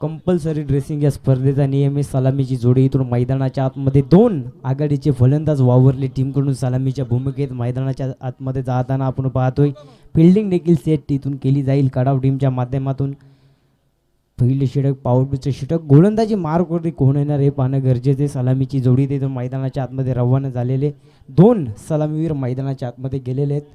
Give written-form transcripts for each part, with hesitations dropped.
Compulsory dressing या स्पर्धेचा नियम आहे. सलामीची जोडी इथून मैदानाच्या आतमध्ये दोन आघाडीचे फलंदाज वावरले टीमकडून सलामीच्या भूमिकेत मैदानाच्या आतमध्ये जाताना आपण पाहतोय. फिल्डिंग देखील सेट इथून केली जाईल कडाव टीमच्या माध्यमातून. पहिले षटक पॉवरप्लेचं षटक गोलंदाजी मार्कवरती कोण येणार हे पाहणं गरजेचे. सलामीची जोडी तिथून मैदानाच्या आतमध्ये रवाना झालेले दोन सलामीवीर मैदानाच्या आतमध्ये गेलेले आहेत.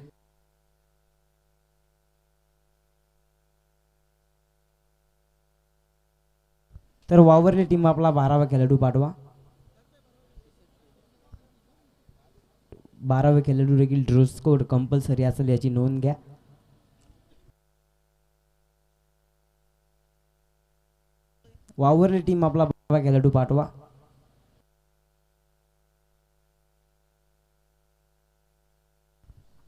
तर वावरली टीम आपला 12वा खेळाडू पाठवा. 12वे खेळाडू देखील ड्रेस कोड कंपल्सरी असेल याची नोंद घ्या. वावरली टीम आपला 12वा खेळाडू पाठवा.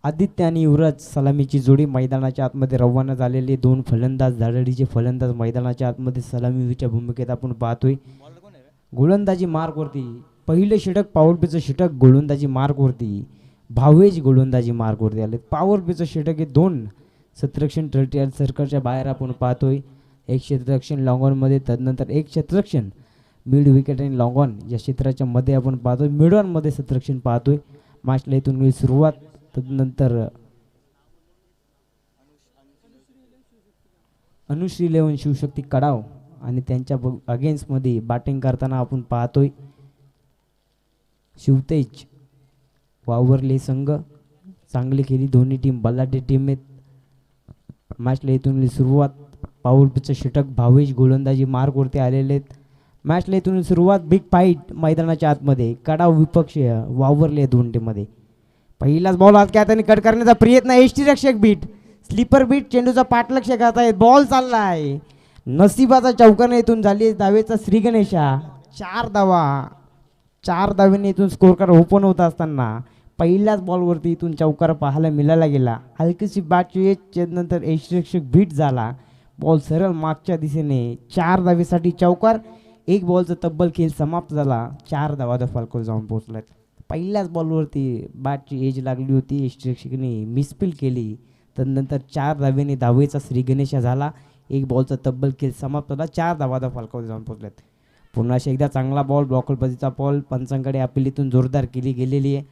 आदित्य आणि युवराज सलामीची जोडी मैदानाच्या आतमध्ये रवाना झालेले दोन फलंदाज धाडडीचे फलंदाज मैदानाच्या आतमध्ये सलामीच्या भूमिकेत आपण पाहतोय. गोलंदाजी मार्कवरती पहिले षटक पॉवरप्लेचं षटक गोलंदाजी मार्कवरती भावेश गोलंदाजी मार्कवरती आले. पॉवरप्लेचं षटक हे दोन क्षेत्ररक्षण सर्कलच्या बाहेर आपण पाहतोय. एक क्षेत्ररक्षण लॉंग ऑनमध्ये तदनंतर एक क्षेत्ररक्षण मिड विकेट आणि लॉंग ऑन या क्षेत्राच्या मध्ये आपण पाहतोय. मिड ऑनमध्ये क्षेत्ररक्षण पाहतोय. मॅचला इथून सुरुवात तदनंतर अनुश्री 11 शिवशक्ती कडाव आणि त्यांच्या अगेन्स्टमध्ये बॅटिंग करताना आपण पाहतोय शिवतेज वावरले संघ. चांगली खेळी दोन्ही टीम बलाढ्य टीम आहेत. मॅचला इथून सुरुवात पॉवरप्लेचं षटक भावेश गोलंदाजी मार्कवरती आलेले आहेत. मॅचला इथून सुरुवात बिग फाईट मैदानाच्या आतमध्ये कडाव विपक्षीय वावरले दोन टीममध्ये. पहिलाच बॉल हात घ्या त्यांनी कट करण्याचा प्रयत्न. एष्टी रक्षक बीट स्लीपर बीट चेंडूचा पाठलक्ष करतायत. बॉल चाललाय नसिबाचा चौकाने इथून झाली धावेचा श्री गणेशा. 4 धावा 4 धावेने इथून स्कोर कार्ड ओपन होत असताना पहिल्याच बॉलवरती इथून चौकार पाहायला मिळाला गेला. हलकीशी बॅटची नंतर एष्टी रक्षक बीट झाला. बॉल सरळ मागच्या दिशेने 4 धावेसाठी चौकार. एक बॉलचा तब्बल खेळ समाप्त झाला. 4 धावा फलकोर जाऊन पोहोचलात. पहिल्याच बॉलवरती बॅटची एज लागली होती. रक्षकाने मिसफील केली. तदनंतर 4 धावेने धावेचा श्री गणेशा झाला. एक बॉलचा तब्बल खेळ समाप्त झाला. 4 धावा फलकावर जाऊन पोहोचल्यात. पुन्हा एकदा चांगला बॉल ब्लॉकर पद्धतीचा बॉल पंचांकडे अपीलीतून जोरदार केली गेलेली आहे.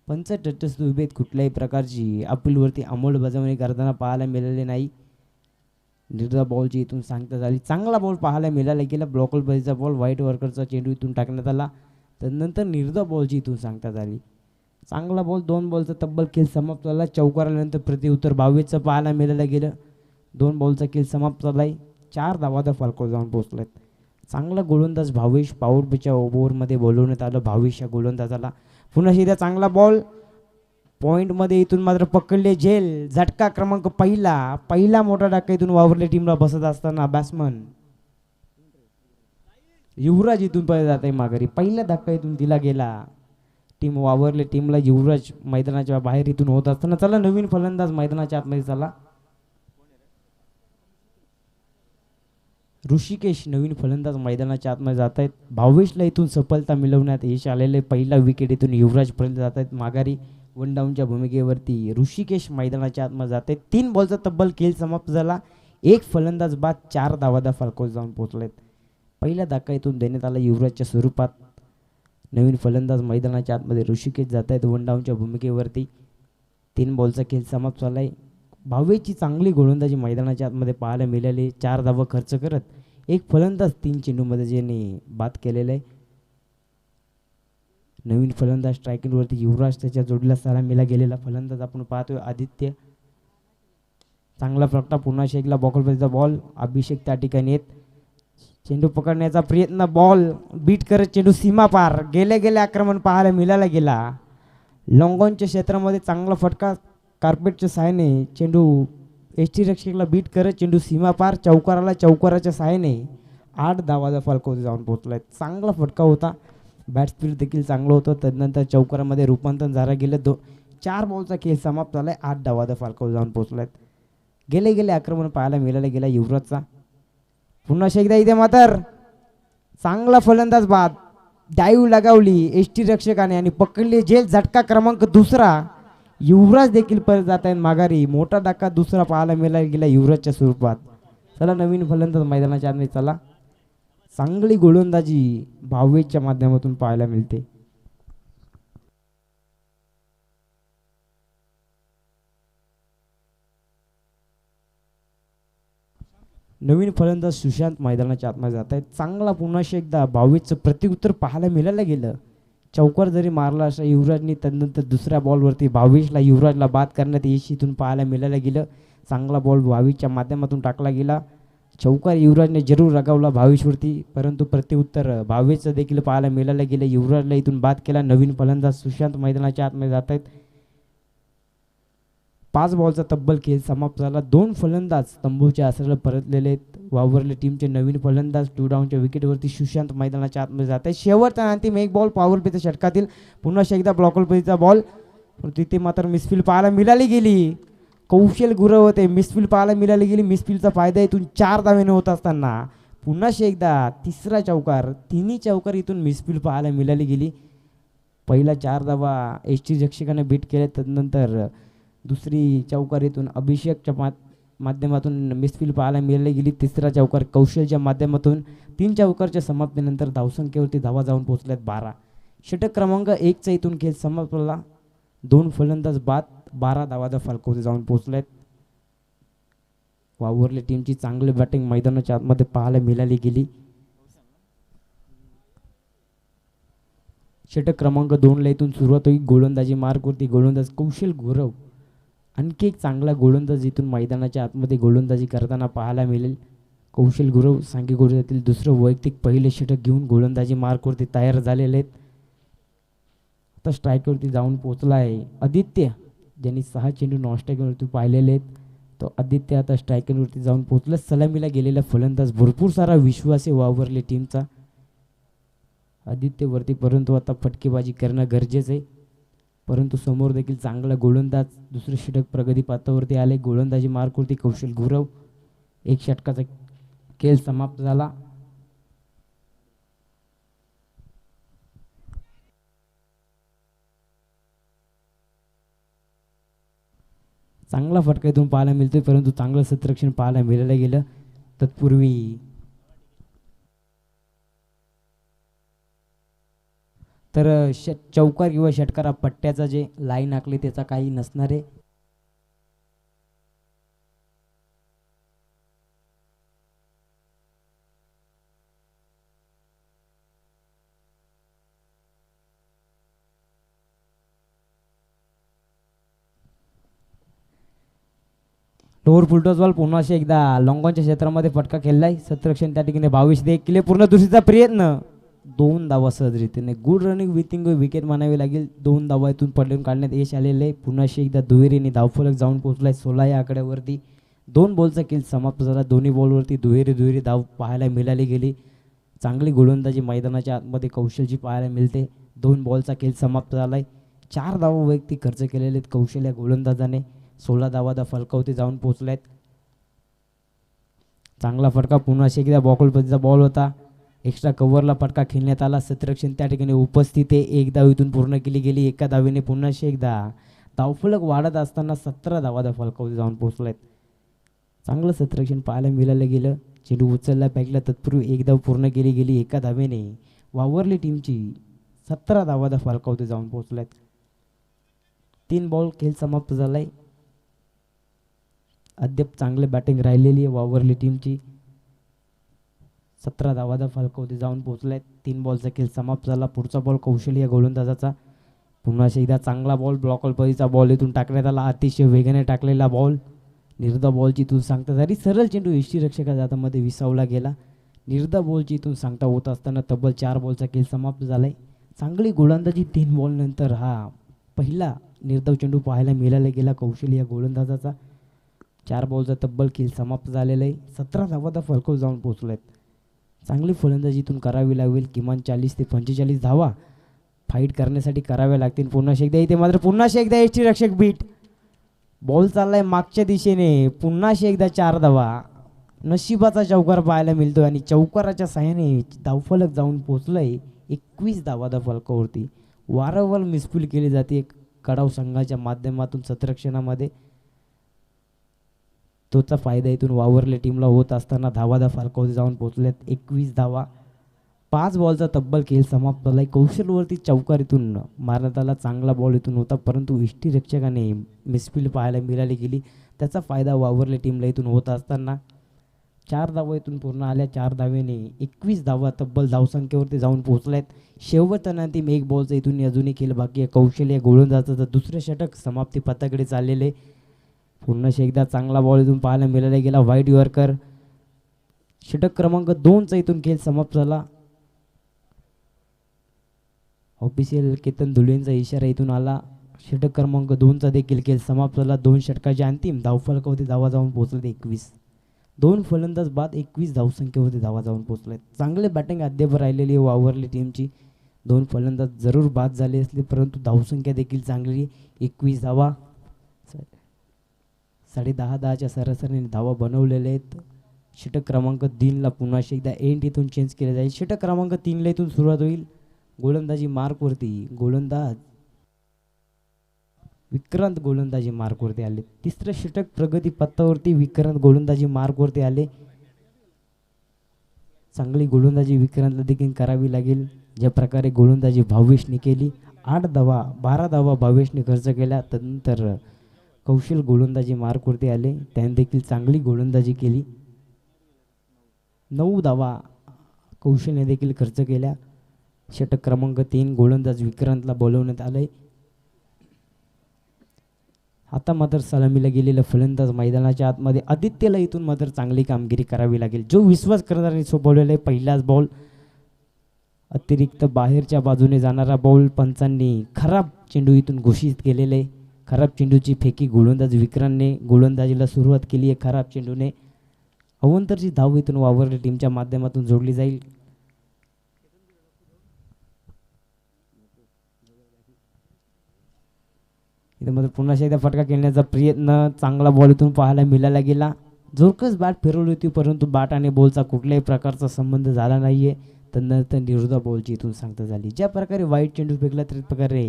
पंच तटस्थ उभेत कुठल्याही प्रकारची अपीलवरती अंमलबजावणी करताना पाहायला मिळाले नाही. निर्धा बॉलची इथून सांगता झाली. चांगला बॉल पाहायला मिळाला गेला. ब्लॉकर पद्धतीचा बॉल व्हाईट वर्करचा चेंडू इथून टाकण्यात आला. त्यानंतर निर्धा बॉलची इथून सांगता झाली. चांगला बॉल 2 बॉलचा तब्बल खेळ समाप्त झाला. चौकार आल्यानंतर प्रत्युत्तर भावेचं पाहायला मिळालं गेलं. 2 बॉलचा खेळ समाप्त झालाय. 4 धावा फलकावर जाऊन पोहोचलात. चांगला गोलंदाज भावेश पॉवरप्लेच्या ओव्हरमध्ये बोलवण्यात आलं. भावेश या गोलंदाजाला पुन्हा एकदा चांगला बॉल पॉईंटमध्ये इथून मात्र पकडले झेल. झटका क्रमांक पहिला मोठा धक्का इथून वावरले टीमला बसत असताना बॅट्समन युवराज इथून पहिले जात आहे माघारी. पहिला धक्का इथून दिला गेला. टीम वावरले टीमला युवराज मैदानाच्या बाहेर इथून होत असताना चला नवीन फलंदाज मैदानाच्या आतमध्ये चला. ऋषिकेश नवीन फलंदाज मैदानाच्या आतमध्ये जात आहेत. भावेशला इथून सफलता मिळवण्यात यश आलेले. पहिला विकेट इथून युवराज पर्यंत जात आहेत माघारी. 1 डाऊनच्या भूमिकेवरती ऋषिकेश मैदानाच्या आतमध्ये जाते. 3 बॉलचा तब्बल खेळ समाप्त झाला. एक फलंदाज बाद 4 धावा फलकावर जाऊन पोहोचलेत. पहिला धक्का इथून देण्यात आला युवराजच्या स्वरूपात. नवीन फलंदाज मैदानाच्या आतमध्ये ऋषिकेश जात आहेत 1 डाऊनच्या भूमिकेवरती. 3 बॉलचा खेळ समाप्त झालाय. भावेची चांगली गोलंदाजी मैदानाच्या आतमध्ये पाहायला मिळाली. 4 धावा खर्च करत एक फलंदाज 3 चेंडूमध्ये ज्याने बाद केलेला आहे. नवीन फलंदाज स्ट्रायकिंगवरती युवराज त्याच्या जोडीला सलामीला गेलेला फलंदाज आपण पाहतोय आदित्य. चांगला फटका पुन्हा शेकला. बॉलचा बॉल अभिषेक त्या ठिकाणी येत चेंडू पकडण्याचा प्रयत्न. बॉल बीट करत चेंडू सीमा पार. गेले आक्रमण पाहायला मिळाला गेला. लॉंगॉनच्या क्षेत्रामध्ये चांगला फटका कार्पेटच्या सहाय्याने चेंडू एष्टी रक्षकाला बीट करत चेंडू सीमा पार. चौकाराला चौकाराच्या सहाय्याने 8 धावा फलकावर जाऊन पोहोचलाय. चांगला फटका होता. बॅट स्पीड देखील चांगलं होतं. तदनंतर चौकारामध्ये रूपांतर झालं गेलं. 4 बॉलचा खेळ समाप्त झालाय. 8 धावा फलकावर जाऊन पोहोचलाय. गेले आक्रमण पाहायला मिळालं गेला युवराजचा. पुन्हा एकदा इथे मात्र चांगला फलंदाज बाद. डाईव्ह लगावली एष्टी रक्षकाने आणि पकडली झेल. झटका क्रमांक 2. युवराज देखील परत जात आहेत माघारी. मोठा धक्का दुसरा पाहायला मिळाला गेला युवराजच्या स्वरूपात. चला नवीन फलंदाज मैदानाच्या आतमध्ये चला. चांगली गोलंदाजी भावेशच्या माध्यमातून पाहायला मिळते. नवीन फलंदाज सुशांत मैदानाच्या आतमध्ये जात आहेत. चांगला पुन्हा एकदा भावेशचं प्रत्युत्तर पाहायला मिळायला गेलं. चौकार जरी मारला असा युवराजने, त्यानंतर दुसऱ्या बॉलवरती भावेशला युवराजला बाद करण्यात यश इथून पाहायला मिळायला गेलं. चांगला बॉल भावेशच्या माध्यमातून टाकला गेला. चौकार युवराजने जरूर रगावला भावेशवरती, परंतु प्रत्युत्तर भावेशचं देखील पाहायला मिळायला गेलं. युवराजला इथून बाद केला. नवीन फलंदाज सुशांत मैदानाच्या आतमध्ये जात आहेत. 5 बॉलचा तब्बल खेळ समाप्त झाला. 2 फलंदाज तंबूच्या आसऱ्याला परतलेले आहेत. वावरले टीमचे नवीन फलंदाज 2 डाऊनच्या विकेटवरती सुशांत मैदानाच्या आतमध्ये जात आहे. शेवटचा अंतिम एक बॉल पॉवर प्लेच्या षटकातील पुन्हा एकदा ब्लॉकर पद्धतीचा बॉल, तिथे मात्र मिसफील्ड पाहायला मिळाली गेली. कौशल गुरव होते, मिसफील्ड पाहायला मिळाली गेली. मिसफील्डचा फायदा इथून 4 धावेने होत असताना पुन्हा एकदा तिसरा चौकार, तिन्ही चौकार इथून मिसफील्ड पाहायला मिळाली गेली. पहिला 4 धावा एसटी रक्षकाने बीट केल्या, तदनंतर दुसरी चौकार इथून अभिषेकच्या माध्यमातून मिसफील्ड पाहायला मिळाली गेली. तिसरा चौकार कौशलच्या माध्यमातून. 3 चौकारच्या समाप्तीनंतर धावसंख्येवरती धावा जाऊन पोहोचल्यात 12. षटक क्रमांक 1चा इथून खेळ समाप्त झाला. 2 फलंदाज बाद, 12 धावाचा फलकावरती जाऊन पोहोचल्यात. वावरले टीमची चांगली बॅटिंग मैदानाच्या आतमध्ये पाहायला मिळाली गेली. षटक क्रमांक 2ला इथून सुरुवात होईल. गोलंदाजी मार्गवरती गोलंदाज कौशल गुरव, आणखी एक चांगला गोलंदाज इथून मैदानाच्या आतमध्ये गोलंदाजी करताना पाहायला मिळेल. कौशल गुरव सांगी गोलंदाजीतील दुसरं वैयक्तिक पहिले षटक घेऊन गोलंदाजी मार्कवरती तयार झालेले आहेत. आता स्ट्राईकवरती जाऊन पोहोचला आहे आदित्य, ज्यांनी 6 चेंडू नॉनस्ट्राईकवरती पाहिलेले आहेत. तो आदित्य आता स्ट्राईकवरती जाऊन पोहोचला. सलामीला गेलेला फलंदाज, भरपूर सारा विश्वास आहे वावरले टीमचा आदित्यवरती, परंतु आता फटकेबाजी करणं गरजेचं आहे. परंतु समोर देखील चांगला गोलंदाज, दुसरे षटक प्रगती पातळीवरती आले. गोलंदाजी मार्कवरती कौशल गुरव. 1 षटकाचा खेळ समाप्त झाला. चांगला फटका इथून पाहायला मिळतोय, परंतु चांगलं क्षेत्ररक्षण पाहायला मिळालं गेलं. तत्पूर्वी तर चौकार किंवा षटकारा पट्ट्याचा जे लाईन आखली त्याचा काही नसणार आहे. लोअर फुलटॉस बॉल पुन्हा एकदा लॉंगॉनच्या क्षेत्रामध्ये फटका खेळलाय. क्षेत्ररक्षण त्या ठिकाणी 22 देखील पूर्ण दुसरीचा प्रयत्न. 2 धावा सहजरीतीने. गुड रनिंग विथिंग विकेट म्हणावी लागेल. 2 धावा इथून पडून काढण्यात यश आलेले आहे. पुन्हा एकदा दुहेरीने धावफलक जाऊन पोहोचलाय 16 या आकड्यावरती. 2 बॉलचा खेळ समाप्त झाला. दोन्ही बॉलवरती दुहेरी धाव पाहायला मिळाली गेली. चांगली गोलंदाजी मैदानाच्या आतमध्ये कौशलची पाहायला मिळते. 2 बॉलचा खेळ समाप्त झालाय. 4 धावा वैयक्तिक खर्च केलेले आहेत कौशल या गोलंदाजाने. 16 धावा फलकावरती जाऊन पोहोचल्यात. चांगला फटका पुन्हा एकदा बॉकल पद्धतीचा बॉल होता. एक्स्ट्रा कव्हरला फटका खेळण्यात आला. क्षेत्ररक्षण त्या ठिकाणी उपस्थित आहे. 1 धाव इथून पूर्ण केली गेली. एका धावेने पुन्हा एकदा धावफलक वाढत असताना 17 धावा फलकावरती जाऊन पोहोचलायत. चांगलं क्षेत्ररक्षण पाहायला मिळालं गेलं. चेंडू उचलला फेकला, तत्पूर्वी 1 धाव पूर्ण केली गेली. एका धावेने वावरली टीमची 17 धावा फलकावरती जाऊन पोहोचल्यात. 3 बॉल खेळ समाप्त झालाय. अद्याप चांगली बॅटिंग राहिलेली आहे वावरली टीमची. 17 धावा फलकावरती जाऊन पोहोचलाय. 3 बॉलचा खेळ समाप्त झाला. पुढचा बॉल कौशल या गोलंदाजाचा. पुन्हा एकदा चांगला बॉल, ब्लॉकर पद्धतीचा बॉल इथून टाकण्यात आला. अतिशय वेगाने टाकलेला बॉल. निर्धा बॉलची इथून सांगता झाली. सरळ चेंडू यष्टी रक्षकाच्या हातामध्ये विसावला गेला. निर्धा बॉलची इथून सांगता होत असताना तब्बल 4 बॉलचा खेळ समाप्त झालाय. चांगली गोलंदाजी 3 बॉल नंतर हा पहिला निर्धाव चेंडू पाहायला मिळाला गेला कौशल या गोलंदाजाचा. 4 बॉलचा तब्बल खेळ समाप्त झालेला आहे. 17 धावा फलकावर जाऊन पोहोचलेत. चांगली फलंदाजी इथून करावी लागेल. किमान 40 ते 45 धावा फाईट करण्यासाठी कराव्या लागतील. पुन्हा एकदा इथे मात्र पुन्हा एकदा यष्टी रक्षक बीट. बॉल चाललाय मागच्या दिशेने. पुन्हा एकदा 4 धावा. नशिबाचा चौकार पाहायला मिळतोय आणि चौकाराच्या साहाय्याने धावफलक जाऊन पोहोचलंय 21 धावा फलकावरती. वारंवार मिसफील्ड केली जाते कडाव संघाच्या माध्यमातून क्षेत्ररक्षणामध्ये. तोचा फायदा इथून वावरले टीमला होत असताना धावादा फाल्कावरती जाऊन पोहोचल्यात 21 धावा. 5 बॉलचा तब्बल खेळ समाप्त झाला. कौशलवरती चौकार इथून मारण्यात आला. चांगला बॉल इथून होता परंतु यष्टीरक्षकाने मिसफील्ड पाहायला मिळाली गेली. त्याचा फायदा वावरले टीमला इथून होत असताना 4 धावा इथून पूर्ण आल्या. 4 धावेने 21 धावा तब्बल धावसंख्येवरती जाऊन पोहोचल्यात. शेवटचा अंतिम 1 बॉलचा इथून अजूनही खेळ बाकी आहे. कौशल्य गोलंदाजाचं तर दुसरं षटक समाप्ती पथाकडे चाललेले. पुन्हा एकदा चांगला बॉल इथून पाहायला मिळाला गेला. वाईट यॉर्कर. षटक क्रमांक 2चा इथून खेळ समाप्त झाला. ऑफिशियल केतन धुलेंचा इशारा इथून आला. षटक क्रमांक 2चा देखील खेळ समाप्त झाला. 2 षटकाच्या अंतिम धावफलकावरती धावा जाऊन पोहोचले 21. 2 फलंदाज बाद 21 धावसंख्येवरती धावा जाऊन पोहोचले. चांगले बॅटिंग अद्याप राहिलेली वावरली टीमची. 2 फलंदाज जरूर बाद झाले असले परंतु धावसंख्या देखील चांगली. 21 धावा 10.5च्या सरासरीने धावा बनवलेले आहेत. षटक क्रमांक 3ला पुन्हा एकदा एंड इथून चेंज केले जाईल. षटक क्रमांक 3ला इथून सुरुवात होईल. गोलंदाजी मार्कवरती गोलंदाज विक्रांत गोलंदाजी मार्कवरती आले. तिसरं षटक प्रगती पत्तावरती विक्रांत गोलंदाजी मार्कवरती आले. चांगली गोलंदाजी विक्रांतला देखील करावी लागेल. ज्या प्रकारे गोलंदाजी भावेशने केली. 8 धावा 12 धावा भावेशने खर्च केल्या. त्यानंतर कौशल गोलंदाजी मार्कवरती आले. त्याने देखील चांगली गोलंदाजी केली. 9 धावा कौशलने देखील खर्च केल्या. षटक क्रमांक 3 गोलंदाज विक्रांतला बोलवण्यात आलंय. आता मात्र सलामीला गेलेला फलंदाज मैदानाच्या आतमध्ये आदित्यला इथून मात्र चांगली कामगिरी करावी लागेल. जो विश्वास करणाऱ्यांनी सोपवलेला आहे. पहिलाच बॉल अतिरिक्त बाहेरच्या बाजूने जाणारा बॉल पंचांनी खराब चेंडू इथून घोषित केलेले. खराब चेंडूची फेकी गोलंदाज विक्रांतने गोलंदाजीला सुरुवात केली आहे. खराब चेंडूने अवंतरची धाव इथून वावरली टीमच्या माध्यमातून जोडली जाईल. इथं मात्र पुन्हा एकदा फटका खेळण्याचा प्रयत्न. चांगला बॉल इथून पाहायला मिळाला गेला. जोरकस बॅट फिरवली होती परंतु बॅट आणि बॉलचा कुठल्याही प्रकारचा संबंध झाला नाहीये. त्यानंतर निर्धाव बॉलची इथून सांगता झाली. ज्या प्रकारे वाईट चेंडू फेकला त्याच प्रकारे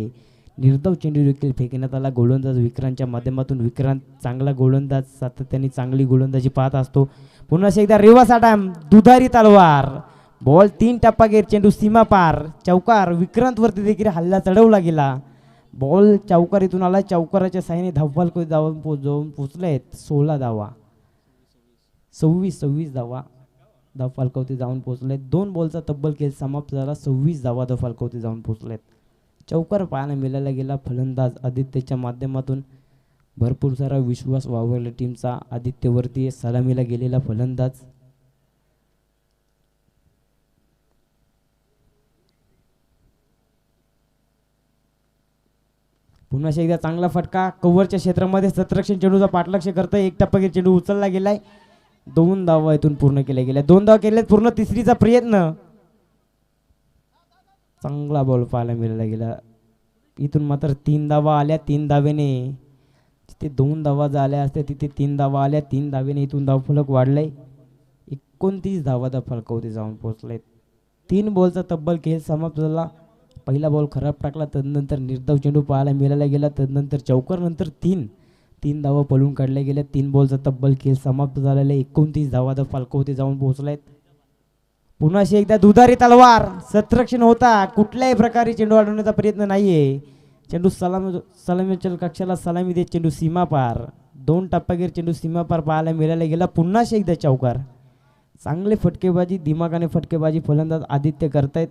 निर्धाव चेंडू देखील फेकण्यात आला गोलंदाज विक्रांतच्या माध्यमातून. विक्रांत चांगला गोलंदाज सातत्याने चांगली गोलंदाजी पाहत असतो. पुन्हा एकदा रिव्हर्स अटॅम्प्ट दुधारी तलवार. बॉल 3 टप्पा घेर चेंडू सीमा पार. चौकार विक्रांतवरती देखील हल्ला चढवला गेला. बॉल चौकार इथून आला. चौकाराच्या साहाय्याने धावफलक जाऊन पोचलेत. 16 धावा 26 धावा धावफलकावरती जाऊन पोहोचलेत. 2 बॉलचा तब्बल खेळ समाप्त झाला. 26 धावा धावफलकावरती जाऊन पोहोचलेत. चौकार पाहायला मिळायला गेला फलंदाज आदित्यच्या माध्यमातून. भरपूर सारा विश्वास वावरला टीमचा आदित्यवरती. सलामीला गेलेला फलंदाज पुन्हा एकदा चांगला फटका कव्हरच्या क्षेत्रामध्ये सतरक्षण चेंडूचा पाठलक्ष करतोय. 1 टप्पा चेंडू उचलला गेलाय. 2 धावा इथून पूर्ण केल्या गेल्या. 2 धावा केल्यात पूर्ण. तिसरीचा प्रयत्न. चांगला बॉल पाहायला मिळाला गेला. इथून मात्र 3 धावा आल्या. 3 धावेने तिथे 2 धावा झाल्या असत्या तिथे 3 धावा आल्या. 3 धावेने इथून धावफलक वाढलाय. 29 धावा धावफलकावरती जाऊन पोहोचलाय. 3 बॉलचा तब्बल खेळ समाप्त झाला. पहिला बॉल खराब टाकला. तदनंतर निर्धाव चेंडू पाहायला मिळाला गेला. तदनंतर चौकार नंतर 3 धावा पळून काढल्या गेल्या. 3 बॉलचा तब्बल खेळ समाप्त झालेला. 29 धावा धावफलकावरती जाऊन पोहोचलायत. पुन्हा एकदा दुधारी तलवार. सतरक्षण होता. कुठल्याही प्रकारे चेंडू अडवण्याचा प्रयत्न नाहीये. चेंडू सलामीच्या कक्षाला सलामी देत चेंडू सीमा पार. 2 टप्पागीर चेंडू सीमा पार पाहायला मिळाला गेला. पुन्हा एकदा चौकार. चांगले फटकेबाजी दिमागाने फटकेबाजी फलंदाज आदित्य करतायत.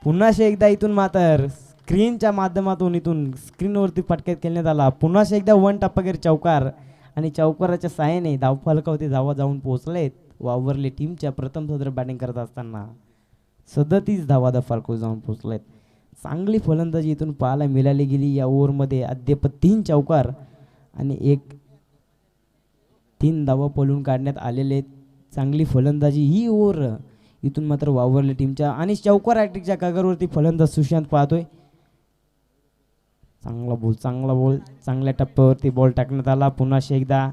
पुन्हा एकदा इथून मात्र स्क्रीनच्या माध्यमातून इथून स्क्रीनवरती फटक्यात खेळण्यात आला. पुन्हा एकदा 1 टप्पागीर चौकार आणि चौकाराच्या साहाय्याने धावफलकावरती धावा जाऊन पोहोचलेत. वावरले टीमच्या प्रथम सदर बॅटिंग करत असताना 37 धावा धावफलकावर जाऊन पोहोचलेत. चांगली फलंदाजी इथून पाहायला मिळाली गेली. या ओव्हरमध्ये अद्याप 3 चौकार आणि 3 धावा पळून काढण्यात आलेले आहेत. चांगली फलंदाजी ही ओव्हर इथून मात्र वावरले टीमच्या. आणि चौकार ॲक्टिकच्या कागावरती फलंदाज सुशांत पाहतोय. चांगला बॉल चांगल्या टप्प्यावरती बॉल टाकण्यात आला. पुन्हा एकदा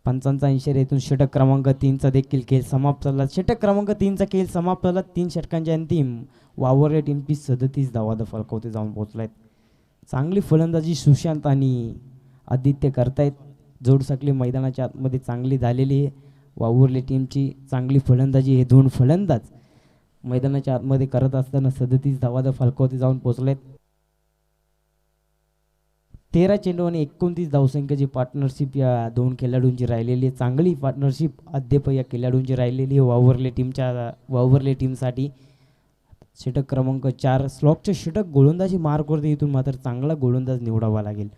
पंचांचा इशारा इथून षटक क्रमांक 3चा देखील खेळ समाप्त झाला. षटक क्रमांक 3चा खेळ समाप्त झाला. 3 षटकांच्या अंतिम वावरले टीमची 37 धावा फलकावरती जाऊन पोहोचलायत. चांगली फलंदाजी सुशांत आणि आदित्य करतायत. जोडसाकली मैदानाच्या आतमध्ये चांगली झालेली आहे. वावरले टीमची चांगली फलंदाजी, हे दोन फलंदाज मैदानाच्या आतमध्ये करत असताना 37 धावा फलकावरती जाऊन पोहोचलेत. 13 चेंडू आणि 29 धावसंख्येची पार्टनरशिप या दोन खेळाडूंची राहिलेली आहे. चांगली पार्टनरशिप अद्याप या खेळाडूंची राहिलेली आहे वावरले टीमसाठी. षटक क्रमांक 4 स्लॉकचे षटक गोलंदाजी मार्कवरती इथून मात्र चांगला गोलंदाज निवडावा लागेल.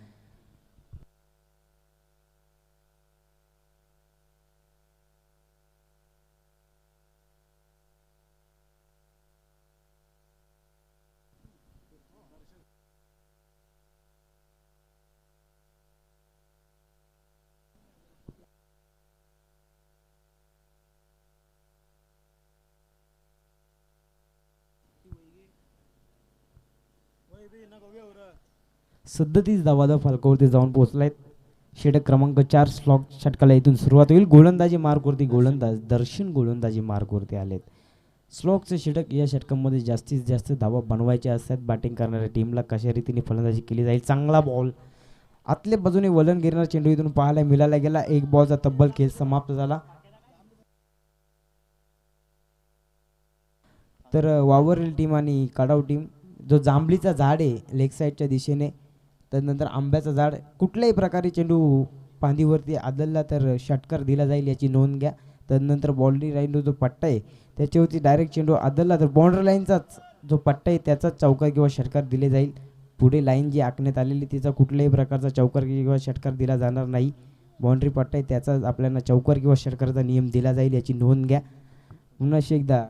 सदतीस धावा फलकावरती जाऊन पोहोचलायत. षटक क्रमांक 4 स्लॉक षटकाला इथून सुरुवात होईल. गोलंदाजी मार्कवरती गोलंदाज दर्शन गोलंदाजी मार्कवरती आलेत. स्लॉकचे षटक या षटकांमध्ये जास्तीत जास्त धावा बनवायचे असतात. बॅटिंग करणाऱ्या टीमला कशा रीतीने फलंदाजी केली जाईल. चांगला बॉल आतल्या बाजूने वलन गिरणारा चेंडू इथून पाहायला मिळाला गेला. एक बॉलचा तब्बल खेळ समाप्त झाला. तर वावरलेली टीम आणि काढाव टीम, जो जांभळीचा झाड आहे लेग साईडच्या दिशेने, त्यानंतर आंब्याचं झाड, कुठल्याही प्रकारे चेंडू पांदीवरती आदलला तर षटकार दिला जाईल याची नोंद घ्या. त्यानंतर बाउंड्री लाईन जो पट्टा आहे त्याच्यावरती डायरेक्ट चेंडू आदलला तर बाउंड्री लाईनचाच जो पट्टा आहे त्याचाच चौकार किंवा षटकार दिले जाईल. पुढे लाईन जी आखण्यात आलेली तिचा कुठल्याही प्रकारचा चौकार किंवा षटकार दिला जाणार नाही. बाउंड्री पट्टा आहे त्याचाच आपल्याला चौकार किंवा षटकाराचा नियम दिला जाईल याची नोंद घ्या. पुन्हा एकदा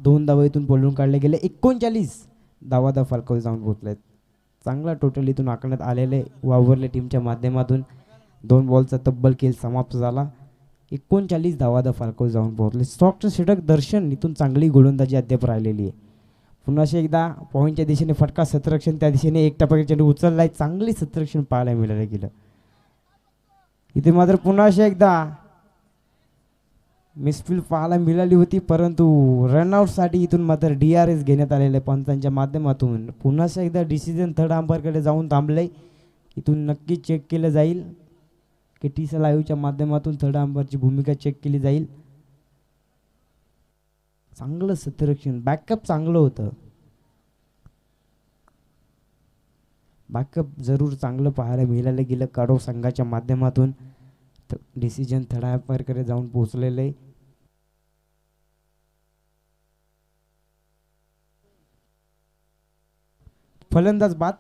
2 धावा इथून पळून काढले गेले. 39 धावा फलकावर जाऊन पोहोचलेत. चांगला टोटल इथून आखण्यात आलेले वावरले टीमच्या माध्यमातून 2 बॉलचा तब्बल खेळ समाप्त झाला. 39 धावा फलकावर जाऊन पोहोचले. स्टॉकचं षटक दर्शन इथून चांगली गोलंदाजी अद्याप राहिलेली आहे. पुन्हा एकदा पॉईंटच्या दिशेने फटका, सतरक्षण त्या दिशेने एक टप्प्याचे चेंडू उचललाय. चांगली सतरक्षण पाहायला मिळालं गेलं. इथे मात्र पुन्हा एकदा मिसफील्ड पाहायला मिळाली होती, परंतु रनआउटसाठी इथून मात्र DRS घेण्यात आलेलं आहे पंचांच्या माध्यमातून. पुन्हा एकदा डिसिजन थर्ड अंपायरकडे जाऊन थांबलंय. इथून नक्की चेक केलं जाईल की TC लाईव्हच्या माध्यमातून थर्ड अंपायरची भूमिका चेक केली जाईल. चांगलं सतरक्षण, बॅकअप चांगलं होतं. बॅकअप जरूर चांगलं पाहायला मिळालं गेलं काढो संघाच्या माध्यमातून. डिसिजन थर्ड अंपायरकडे जाऊन पोहोचलेलं आहे. फलंदाज बाद,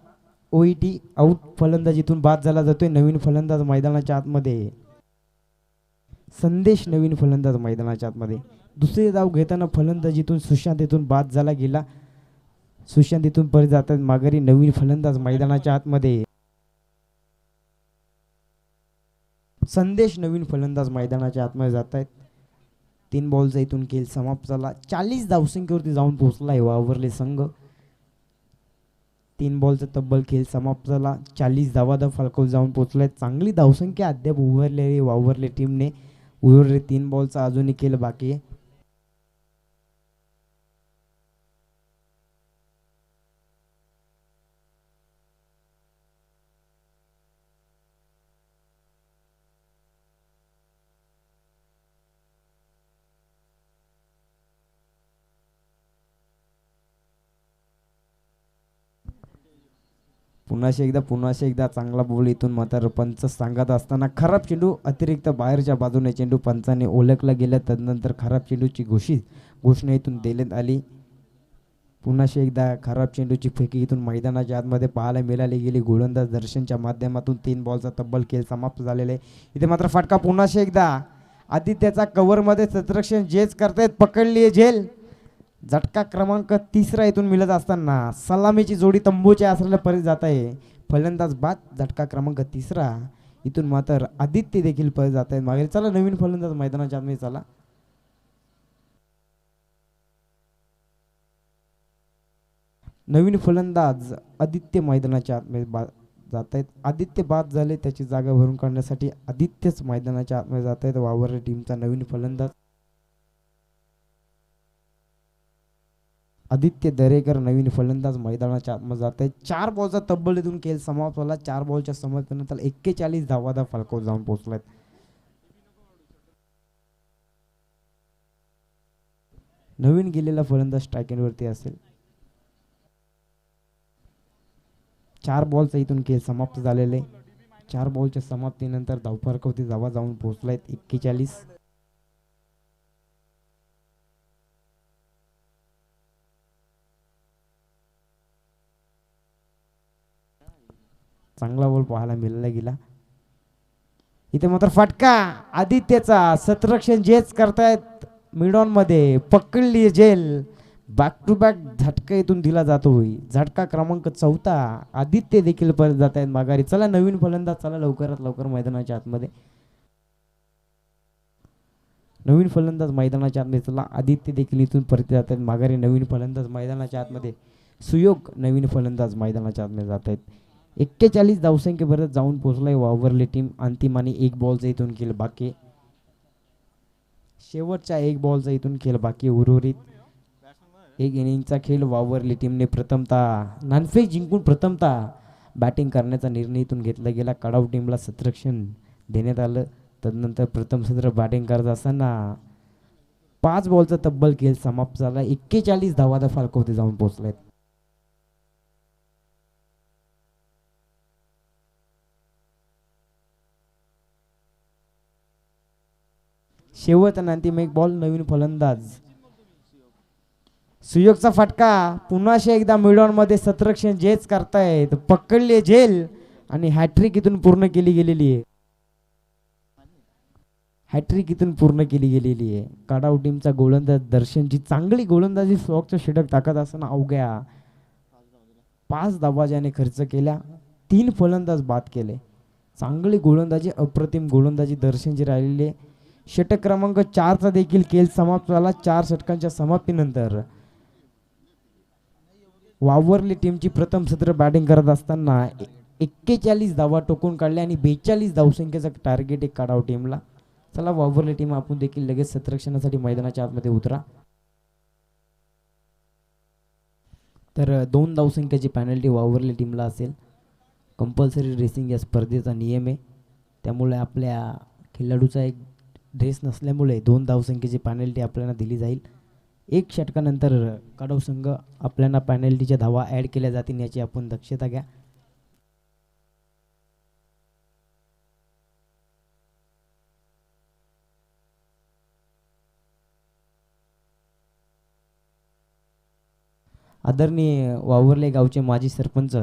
OET आउट. फलंदाजीतून बाद झाला जातोय. नवीन फलंदाज मैदानाच्या आतमध्ये. संदेश नवीन फलंदाज मैदानाच्या आतमध्ये. दुसरे धाव घेताना फलंदाजीतून सुशांत इथून बाद झाला गेला. सुशांत इथून परत जातात माघारी. नवीन फलंदाज मैदानाच्या आतमध्ये. संदेश नवीन फलंदाज मैदानाच्या आतमध्ये जात आहेत. 3 बॉलचा इथून खेळ समाप्त झाला. 40 धावसंख्येवरती जाऊन पोहोचला आहे वावरले संघ. 3 बॉलचा तब्बल खेळ समाप्त झाला. 40 धावा फलकावर जाऊन पोहोचलाय. चांगली धावसंख्या अद्याप उभारलेली वावरले टीमने. उरले 3 बॉलचा अजूनही खेळ बाकी आहे. पुन्हा एकदा चांगला बॉल इथून मात्र पंच सांगत असताना खराब चेंडू, अतिरिक्त बाहेरच्या बाजूने चेंडू पंचाने ओळखला गेला. तदनंतर खराब चेंडूची घोषणा इथून देण्यात आली. पुन्हा एकदा खराब चेंडूची फेकी इथून मैदानाच्या आतमध्ये पाहायला मिळाली गेली. गोलंदाज दर्शनच्या माध्यमातून 3 बॉलचा तब्बल खेळ समाप्त झालेला आहे. इथे मात्र फटका. पुन्हा एकदा आदित्याचा कव्हरमध्ये सतरक्षण जेच करतायत. पकडली झेल. झटका क्रमांक 3 इथून मिळत असताना सलामीची जोडी तंबूच्या आसऱ्याला परत जात आहे. फलंदाज बाद. झटका क्रमांक 3 इथून मात्र आदित्य देखील परत जात आहेत मागे. चला नवीन फलंदाज मैदानाच्या आतमध्ये चला. नवीन फलंदाज आदित्य मैदानाच्या आतमध्ये जात आहेत. आदित्य बाद झाले, त्याची जागा भरून काढण्यासाठी आदित्यच मैदानाच्या आतमध्ये जात आहेत. वावरले टीमचा नवीन फलंदाज आदित्य दरेकर नवीन फलंदाज मैदानाच्या आतमध्ये जात आहेत. 4 बॉलचा तब्बल इथून खेळ समाप्त झाला. 4 बॉलच्या समाप्तीनंतर 41 धावादा फलकावर जाऊन पोहोचलाय. नवीन गेलेला फलंदाज स्ट्रायकिंगवरती असेल. 4 बॉलचा इथून खेळ समाप्त झालेले. 4 बॉलच्या समाप्तीनंतर धावफलकावरती धावा जाऊन पोहोचलायत 41. चांगला बॉल पाहायला मिळाला गेला. इथे मात्र फटका आदित्यचा. सतरक्षण जेच करतायत मिडॉन मध्ये. पकडली जेल. बॅक टू बॅक झटका इथून दिला जातो. झटका क्रमांक 4. आदित्य देखील परत जात आहेत माघारी. चला नवीन फलंदाज, चला लवकरात लवकर मैदानाच्या आतमध्ये. नवीन फलंदाज मैदानाच्या आतमध्ये. चला आदित्य देखील इथून परत जात आहेत माघारी. नवीन फलंदाज मैदानाच्या आतमध्ये. सुयोग नवीन फलंदाज मैदानाच्या आतमध्ये जात आहेत. 41 धावसंख्येपर्यंत जाऊन पोहोचलाय वावरली टीम. अंतिम आणि 1 बॉलचा इथून खेळ बाकी. शेवटच्या 1 बॉलचा इथून खेळ बाकी. उर्वरित 1 इनिंगचा खेळ वावरली टीमने प्रथमतः नाणेफेक जिंकून प्रथमतः बॅटिंग करण्याचा निर्णय इथून घेतला गेला. कडाव टीमला सतरक्षण देण्यात आलं. तदनंतर प्रथम सत्र बॅटिंग करत असताना 5 बॉलचा तब्बल खेळ समाप्त झाला. 41 धावादा फलकावरती जाऊन पोहोचलेत. शेवट आणि अंतिम 1 बॉल. नवीन फलंदाज सुयोगचा फटका. पुन्हा एकदा मिडॉन मध्ये सतरक्षण जेच करतायत. पकडले झेल आणि हॅट्रिक इथून पूर्ण केली गेलेली आहे. हॅट्रिक इथून पूर्ण केली गेलेली आहे. काढाव टीमचा गोलंदाज दर्शनची चांगली गोलंदाजी स्टॉकचा षटक टाकत असताना अवघ्या 5 धावा ज्याने खर्च केल्या. 3 फलंदाज बाद केले. चांगली गोलंदाजी, अप्रतिम गोलंदाजी दर्शनची राहिलेली आहे. षटक क्रमांक 4चा देखील खेळ समाप्त झाला. 4 षटकांच्या समाप्तीनंतर वावरली टीमची प्रथम सत्र बॅटिंग करत असताना 41 धावा टोकून काढल्या आणि 42 धावसंख्येचं टार्गेट आहे काढाव टीमला. चला वावरली टीम आपण देखील लगेच सतरक्षणासाठी मैदानाच्या आतमध्ये उतरा. तर 2 धावसंख्येची पॅनल्टी वावरली टीमला असेल. कंपल्सरी ड्रेसिंग या स्पर्धेचा नियम आहे. त्यामुळे आपल्या खेळाडूचा एक ड्रेस नसल्यामुळे 2 धावसंख्येची पॅनल्टी आपल्याला दिली जाईल. 1 षटकानंतर काढाव संघ आपल्याला पॅनल्टीच्या धावा ॲड केल्या जातील याची आपण दक्षता घ्या. आदरणीय वावरले गावचे माजी सरपंच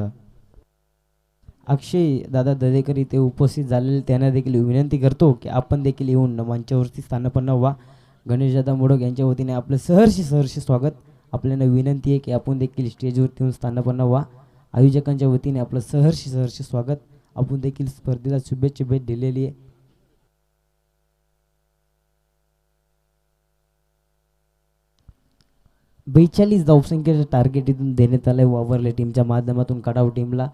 अक्षय दादा दरेकर इथे उपस्थित झालेले त्यांना देखील विनंती करतो की आपण देखील येऊन मंचावरती स्थानापन्न व्हा. गणेशदादा मोडक यांच्या वतीने आपलं सहर्ष स्वागत. आपल्याला विनंती आहे की आपण देखील स्टेजवरती येऊन स्थानापन्न व्हा. आयोजकांच्या वतीने आपलं सहर्ष स्वागत. आपण देखील स्पर्धेला शुभेच्छा भेट दिलेली आहे. बेचाळीस धावसंख्येचं टार्गेट इथून देण्यात आलंय वावरले टीमच्या माध्यमातून काढाव टीमला.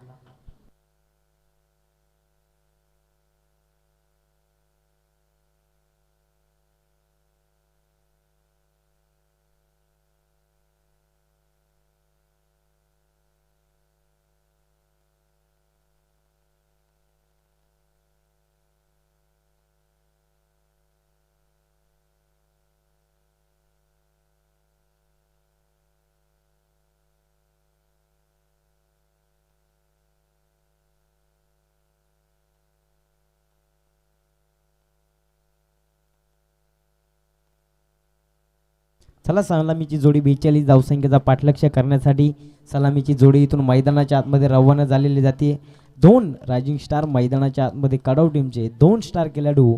चला सलामीची जोडी 42 धावसंख्येचा पाठलक्ष्य करण्यासाठी सलामीची जोडी इथून मैदानाच्या आतमध्ये रवाना झालेली जाते. 2 रायझिंग स्टार मैदानाच्या आतमध्ये काढाव टीमचे 2 स्टार खेळाडू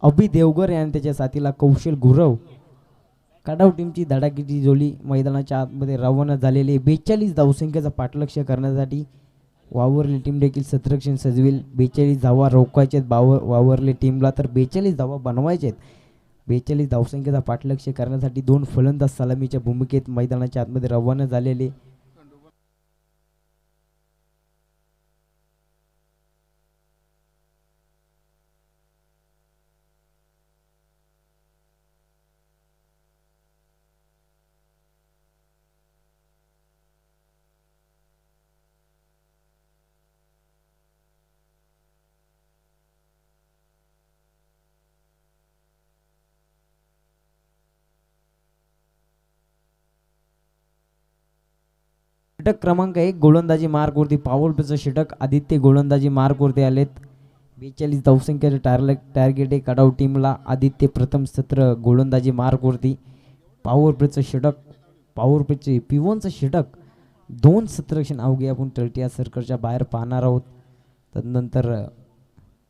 अभि देवगर आणि त्याच्या साथीला कौशल गुरव. काढाव टीमची धडाकीची जोडी मैदानाच्या आतमध्ये रवाना झालेली. 42 धावसंख्येचा पाठलक्ष्य करण्यासाठी वावरली टीम देखील सतरक्षण सजवेल. 42 धावा रोखायचे वावरली टीमला, तर 42 धावा बनवायचे. 42 धावसंख्येचा पाठलक्ष्य करण्यासाठी 2 फलंदाज सलामीच्या भूमिकेत मैदानाच्या आतमध्ये रवाना झालेले. षटक क्रमांक 1 गोलंदाजी मार्कवरती पॉवर प्लेचं षटक आदित्य गोलंदाजी मार्कवरती आलेत. 42 धावसंख्येचे टार्गेट आहे कडाव टीमला. आदित्य प्रथम सत्र गोलंदाजी मार्कवरती. पॉवर प्लेचं षटक, पॉवर प्लेचे P1चं षटक 2 सत्रक्षण अवघे आपण तळटीया सर्कलच्या बाहेर पाहणार आहोत. तदनंतर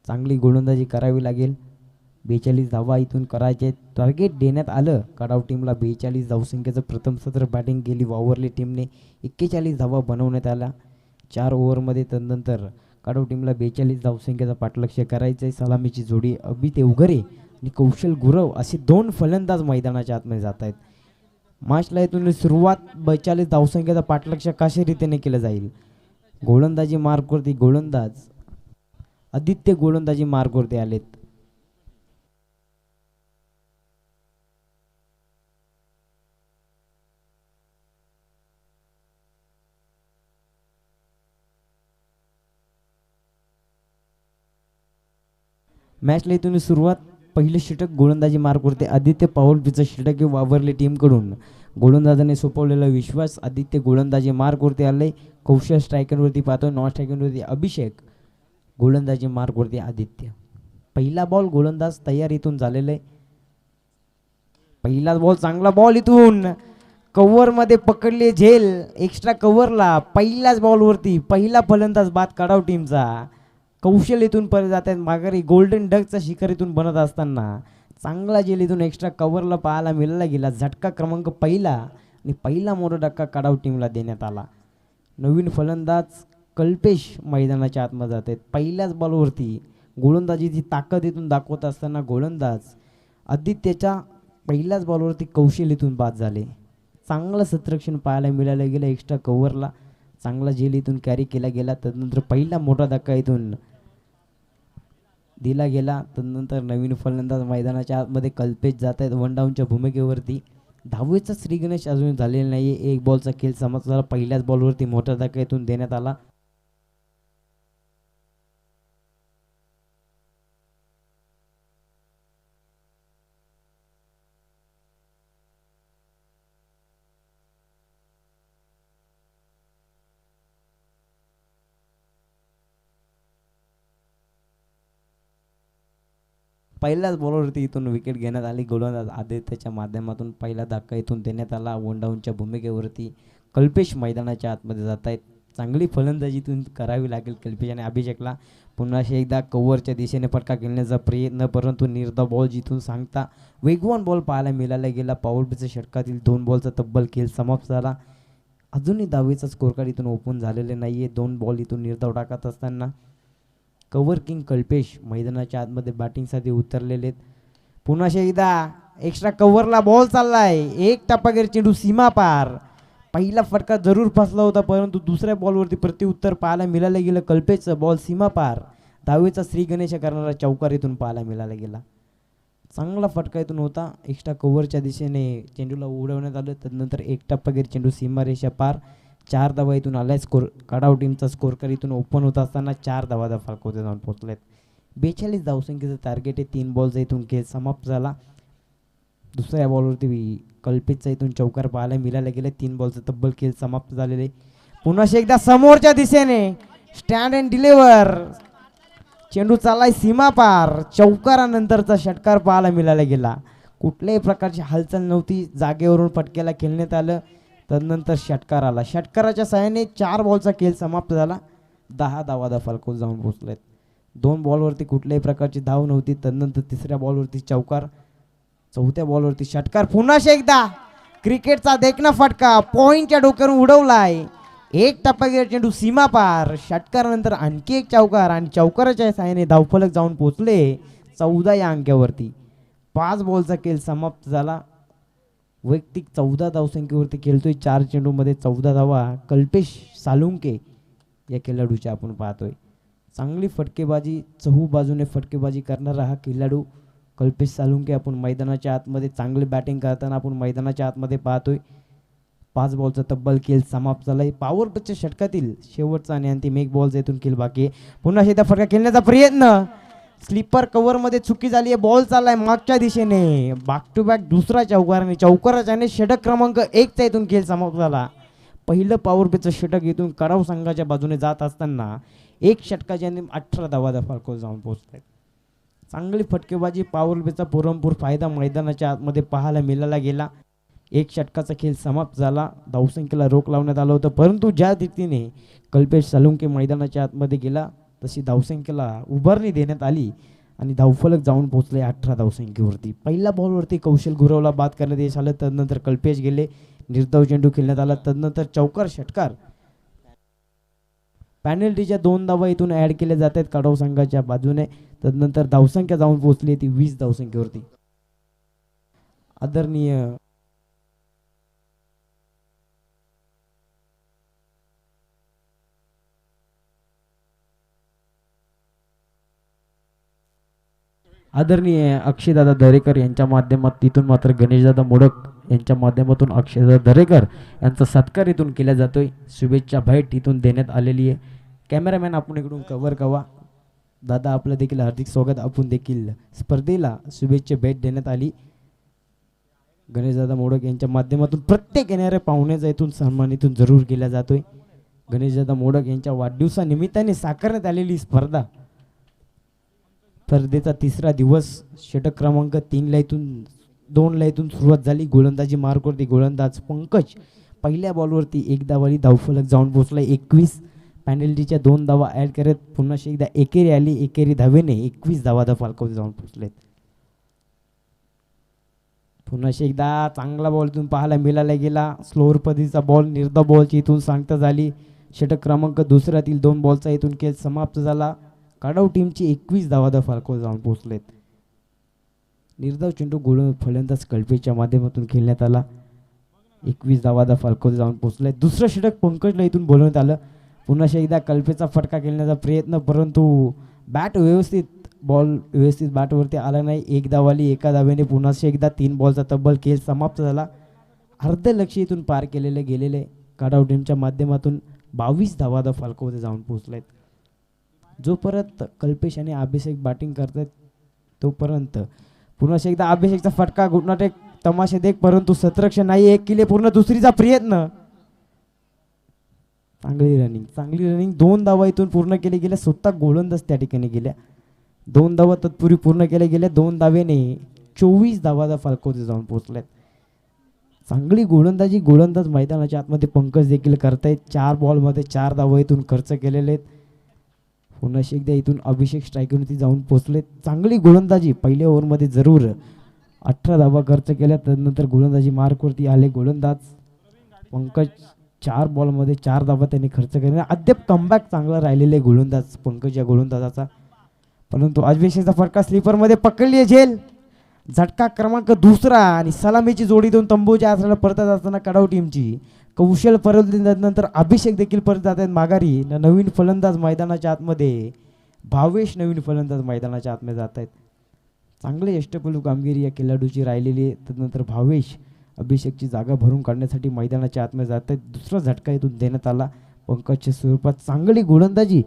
चांगली गोलंदाजी करावी लागेल. 42 धावा इथून करायचे टार्गेट देण्यात आलं कडाव टीमला. 42 धावसंख्येचं प्रथम सत्र बॅटिंग केली वावरली टीमने. 41 धावा बनवण्यात आल्या 4 ओव्हरमध्ये. तदनंतर कडाव टीमला 42 धावसंख्येचा पाठलक्ष्य करायचं आहे. सलामीची जोडी अभित उगरे आणि कौशल गुरव असे 2 फलंदाज मैदानाच्या आतमध्ये जात आहेत. मॅचला इथून सुरुवात 42 धावसंख्येचा पाठलक्ष्य कशा रीतीने केलं जाईल. गोलंदाजी मार्कवरती गोलंदाज आदित्य गोलंदाजी मार्कवरती आलेत. मॅचला इथून सुरुवात पहिले षटक गोलंदाजी मार्कवरती आदित्य पॉवर प्लेचं षटक वावरले टीमकडून. गोलंदाजाने सोपवलेला विश्वास आदित्य गोलंदाजी मार्कवरती आले. कौशल स्ट्रायकरवरती पाहतो, नॉन स्ट्रायकरवरती अभिषेक, गोलंदाजी मार्कवरती आदित्य. पहिला बॉल गोलंदाज तयार इथून झालेला आहे. पहिला बॉल चांगला बॉल इथून कव्हर मध्ये पकडले झेल एक्स्ट्रा कव्हरला. पहिल्याच बॉलवरती पहिला फलंदाज बाद कडाव टीमचा. कौशल इथून परत जात आहेत माघारी. गोल्डन डकचा शिखर इथून बनत असताना चांगला झेल इथून एक्स्ट्रा कव्हरला पाहायला मिळाला गेला. झटका क्रमांक पहिला आणि पहिला मोठा धक्का कडाव टीमला देण्यात आला. नवीन फलंदाज कल्पेश मैदानाच्या आतमध्ये जात आहेत. पहिल्याच बॉलवरती गोलंदाजीची ताकद इथून दाखवत असताना गोलंदाज आदित्यच्या पहिल्याच बॉलवरती कौशल इथून बाद झाले. चांगलं सत्रक्षण पाहायला मिळालं गेलं एक्स्ट्रा कव्हरला. चांगला झेल इथून कॅरी केला गेला. तदनंतर पहिला मोठा धक्का इथून दिला गेला. तदनंतर नवीन फलंदाज मैदानाच्या आतमध्ये कल्पेश जात आहेत वन डाऊनच्या भूमिकेवरती. धावेचा श्री गणेश अजून झालेला नाही. एक बॉलचा खेळ समाप्त झाला. पहिल्याच बॉलवरती मोठा धक्का इथून देण्यात आला. पहिल्याच बॉलवरती इथून विकेट घेण्यात आली. गोलंदाज आदित्यच्या माध्यमातून पहिला धक्का इथून देण्यात आला. वन डाऊनच्या भूमिकेवरती कल्पेश मैदानाच्या आतमध्ये जात आहेत. चांगली फलंदाजी इथून करावी लागेल कल्पेश आणि अभिषेकला. पुन्हा एकदा कव्हरच्या दिशेने फटका खेळण्याचा प्रयत्न, परंतु निर्धाव बॉल जिथून सांगता वेगवान बॉल पाहायला मिळाला गेला. पॉवर प्लेच्या षटकातील 2 बॉलचा तब्बल खेळ समाप्त झाला. अजूनही धावेचा स्कोर कार्ड इथून ओपन झालेले नाहीये. 2 बॉल इथून निर्धाव टाकत असताना कव्हर किंग कल्पेश मैदानाच्या आतमध्ये बॅटिंगसाठी उतरलेले आहेत. पुन्हा एकदा एक्स्ट्रा कव्हरला बॉल चाललाय. एक टप्पागीर चेंडू सीमा पार. पहिला फटका जरूर फसला होता, परंतु दुसऱ्या बॉलवरती प्रत्युत्तर पाहायला मिळालं गेलं. कल्पेशचा बॉल सीमा पार. धावेचा श्री गणेश करणारा चौकार इथून पाहायला मिळाला गेला. चांगला फटका इथून होता. एक्स्ट्रा कव्हरच्या दिशेने चेंडूला उडवण्यात आलं. त्यानंतर एक टप्पागीर चेंडू सीमारेषा पार. 4 धावा इथून आलाय. स्कोर कडाव टीमचा स्कोर कार्ड इथून ओपन होत असताना 4 धावा फलकावरती जाऊन पोहोचलेत. 42 धावसंख्येचं टार्गेट आहे. 3 बॉलचा इथून खेळ समाप्त झाला. दुसऱ्या बॉलवरती कल्पेशचा इथून चौकार पाहायला मिळाला गेला. 3 बॉलचा तब्बल खेळ समाप्त झालेले. पुन्हा एकदा समोरच्या दिशेने स्टँड अँड डिलिव्हर. चेंडू चाललाय सीमा पार. चौकारानंतरचा षटकार पाहायला मिळाला गेला. कुठल्याही प्रकारची हालचाल नव्हती. जागेवरून फटक्याला खेळण्यात आलं. तदनंतर षटकार आला. षटकाराच्या सहाय्याने 4 बॉलचा खेळ समाप्त झाला. 10 धावा फलकावर जाऊन पोहोचलेत. 2 बॉलवरती कुठल्याही प्रकारची धाव नव्हती. तदनंतर तिसऱ्या बॉलवरती चौकार. चौथ्या बॉलवरती षटकार. पुन्हा एकदा क्रिकेटचा देखणा फटका पॉइंटच्या डोक्यावरून उडवलाय. एक टप्पागीर चेंडू सीमा पार. षटकारानंतर आणखी एक चौकार आणि चौकाराच्या सहाय्याने धावफलक जाऊन पोहोचले 14 या अंकावरती. 5 बॉलचा खेळ समाप्त झाला. वैयक्तिक 14 धावसंख्येवरती खेळतोय. 4 चेंडूमध्ये 14 धावा कल्पेश सालुंके या खेळाडूच्या आपण पाहतोय. चांगली फटकेबाजी, चहू बाजूने फटकेबाजी करणारा हा खेळाडू कल्पेश सालुंके आपण मैदानाच्या आतमध्ये चांगली बॅटिंग करताना आपण मैदानाच्या आतमध्ये पाहतोय. 5 बॉलचा तब्बल खेळ समाप्त झालाय. पॉवर प्लेच्या षटकातील शेवटचा आणि अंतिम 1 बॉलचा इथून खेळ बाकी आहे. पुन्हा एकदा फटका खेळण्याचा प्रयत्न. स्लीपर कव्हर मध्ये चुकी झाली आहे. बॉल चाललाय मागच्या दिशेने. बॅक टू बॅक दुसरा चौकार आणि चौकाराच्याने षटक क्रमांक 1 चा इथून खेळ समाप्त झाला. पहिलं पॉवर प्लेचं षटक इथून कडाव संघाच्या बाजूने जात असताना एक षटकाच्या 18 धावा फलकावर जाऊन पोहोचत आहेत. चांगली फटकेबाजी, पॉवर प्लेचा पुरेपूर फायदा मैदानाच्या आतमध्ये पाहायला मिळाला गेला. एक षटकाचा खेळ समाप्त झाला. धावसंख्येला रोख लावण्यात आलं होतं, परंतु ज्या रीतीने कल्पेश सालुंके मैदानाच्या आतमध्ये गेला तशी धावसंख्येला उभारणी देण्यात आली आणि धावफलक जाऊन पोहोचले 18 धावसंख्येवरती. पहिल्या बॉलवरती कौशल गुरवला बाद करण्यात यश आलं. तदनंतर कल्पेश गेले, निर्धाव चेंडू खेळण्यात आला. तदनंतर चौकार षटकार, पॅनल्टीच्या 2 धावा इथून ॲड केल्या जात आहेत कडाव संघाच्या बाजूने. तदनंतर धावसंख्या जाऊन पोहोचली ती 20 धावसंख्येवरती. आदरणीय अक्षयदादा दरेकर यांच्या माध्यमात इथून मात्र गणेशदादा मोडक यांच्या माध्यमातून अक्षयदादा दरेकर यांचा सत्कार इथून केला जातोय. शुभेच्छा भेट इथून देण्यात आलेली आहे. कॅमेरामॅन आपण इकडून कव्हर कवा. दादा आपलं देखील हार्दिक स्वागत. आपण देखील स्पर्धेला शुभेच्छा भेट देण्यात आली. गणेशदादा मोडक यांच्या माध्यमातून प्रत्येक येणाऱ्या पाहुण्याचा इथून सन्मान इथून जरूर केला जातोय. गणेशदादा मोडक यांच्या वाढदिवसानिमित्ताने साकारण्यात आलेली स्पर्धेचा तिसरा दिवस. षटक क्रमांक 2 इथून सुरुवात झाली. गोलंदाजी मार्कवरती गोलंदाज पंकज पहिल्या बॉलवरती एक धावाली धावफलक जाऊन पोहोचला 21. पॅनल्टीच्या 2 धावा ॲड करत पुन्हा एकदा एकेरी आली. एकेरी धावेने 21 धावा फलकावर जाऊन पोहोचलेत. पुन्हा एकदा चांगला बॉल इथून पाहायला मिळाला गेला. स्लोअर पद्धतीचा बॉल, निर्धाव बॉलची इथून सांगता झाली. षटक क्रमांक 2 2 बॉलचा इथून खेळ समाप्त झाला. काढाव टीमची 21 धावा फलकावर जाऊन पोहोचलेत. निर्धाव चेंडू फलंदाज कल्पेशच्या माध्यमातून खेळण्यात आला. 21 धावा फलकावर जाऊन पोहोचले. दुसरं षटक पंकजला इथून बोलवण्यात आलं. पुन्हा एकदा कल्पेशचा फटका खेळण्याचा प्रयत्न, परंतु बॉल व्यवस्थित बॅटवरती आला नाही. एक धावाली एका धावेने पुन्हा एकदा 3 बॉलचा तब्बल खेळ समाप्त झाला. अर्ध लक्ष इथून पार गेलेले काढाव टीमच्या माध्यमातून 22 धावा फलकावर जाऊन पोहोचलेत. जोपर्यंत कल्पेश आणि अभिषेक बॅटिंग करतात तोपर्यंत पुन्हा एकदा अभिषेकचा फटका, घुटनाट एक तमाशे देख, परंतु सतरक्षण नाही. एक किले पूर्ण दुसरीचा प्रयत्न. चांगली रनिंग 2 धावा इथून पूर्ण केले गेल्या. स्वतः गोलंदाज त्या ठिकाणी गेल्या. 2 धावा तत्पूर्वी पूर्ण केल्या गेल्या. 2 धावेने 24 धावा फलकावर जाऊन पोहोचल्यात. चांगली गोलंदाज मैदानाच्या आतमध्ये पंकज देखील करतायत. 4 बॉलमध्ये 4 धावा इथून खर्च केलेले आहेत. पुन्हा एकदा इथून अभिषेक स्ट्राईकवरती जाऊन पोहोचले. चांगली गोलंदाजी पहिल्या ओव्हरमध्ये जरूर 18 धावा खर्च केल्या. त्यानंतर गोलंदाजी मार्कवरती आले गोलंदाज पंकज. 4 बॉलमध्ये 4 धावा त्यांनी खर्च केल्या. अद्याप कमबॅक चांगला राहिलेला आहे गोलंदाज पंकज या गोलंदाजाचा, परंतु अभिषेकचा फटका स्लीपरमध्ये पकडली झेल. झटका क्रमांक 2 आणि सलामीची जोडी देऊन तंबूच्या आसऱ्याला परतत असताना कडाव टीमची कौशल परत नंतर अभिषेक देखील परत जात आहेत माघारी. नवीन फलंदाज मैदानाच्या आतमध्ये भावेश मैदानाच्या आतमध्ये जात आहेत. चांगले अष्टपैलू कामगिरी या खेळाडूची राहिलेली आहे. त्यानंतर भावेश अभिषेकची जागा भरून काढण्यासाठी मैदानाच्या आतमध्ये जात आहेत. दुसरा झटका इथून देण्यात आला पंकजच्या स्वरूपात. चांगली गोलंदाजी,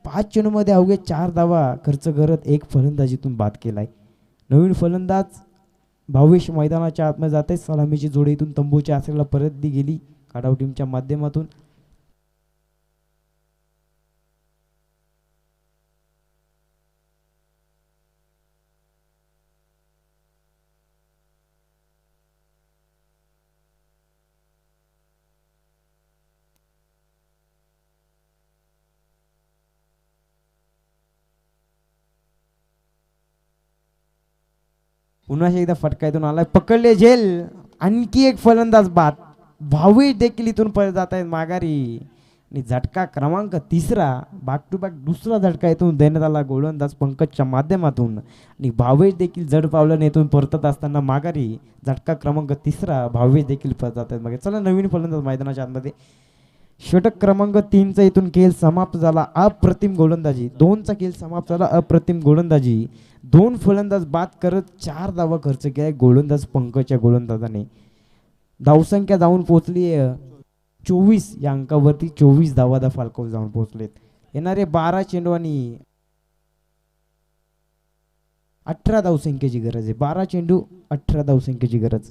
5 चेंडूमध्ये अवघे 4 धावा खर्च करत एक फलंदाजीतून बाद केलाय. नवीन फलंदाज भावेश मैदानाच्या आतमध्ये जात आहेत. सलामीची जोडी इथून तंबूच्या आसऱ्याला परत दी गेली काढाव टीमच्या माध्यमातून. पुन्हा एकदा फटका इथून आलाय, पकडले झेल. आणखी एक फलंदाज बाद. भावेश देखील इथून परत जात आहेत माघारी आणि झटका क्रमांक 3 बॅक टू बॅक दुसरा झटका इथून देण्यात आला गोलंदाज पंकजच्या माध्यमातून आणि भावेश देखील जड पावलं इथून परतत असताना माघारी. झटका क्रमांक 3 भावेश देखील परत जात आहेत मागे. चला नवीन फलंदाज मैदानाच्या आतमध्ये. षटक क्रमांक 3 इथून खेळ समाप्त झाला. अप्रतिम गोलंदाजी. 2चा खेळ समाप्त झाला. अप्रतिम गोलंदाजी. 2 फलंदाज बाद करत 4 धावा खर्च केला गोलंदाज पंकजच्या गोलंदाजाने. धावसंख्या जाऊन पोहोचली 24 या अंकावरती. 24 धावा फलकावर जाऊन पोहोचलेत. येणारे 12 चेंडू आणि 18 धावसंख्येची गरज आहे. 12 चेंडू 18 धावसंख्येची गरज.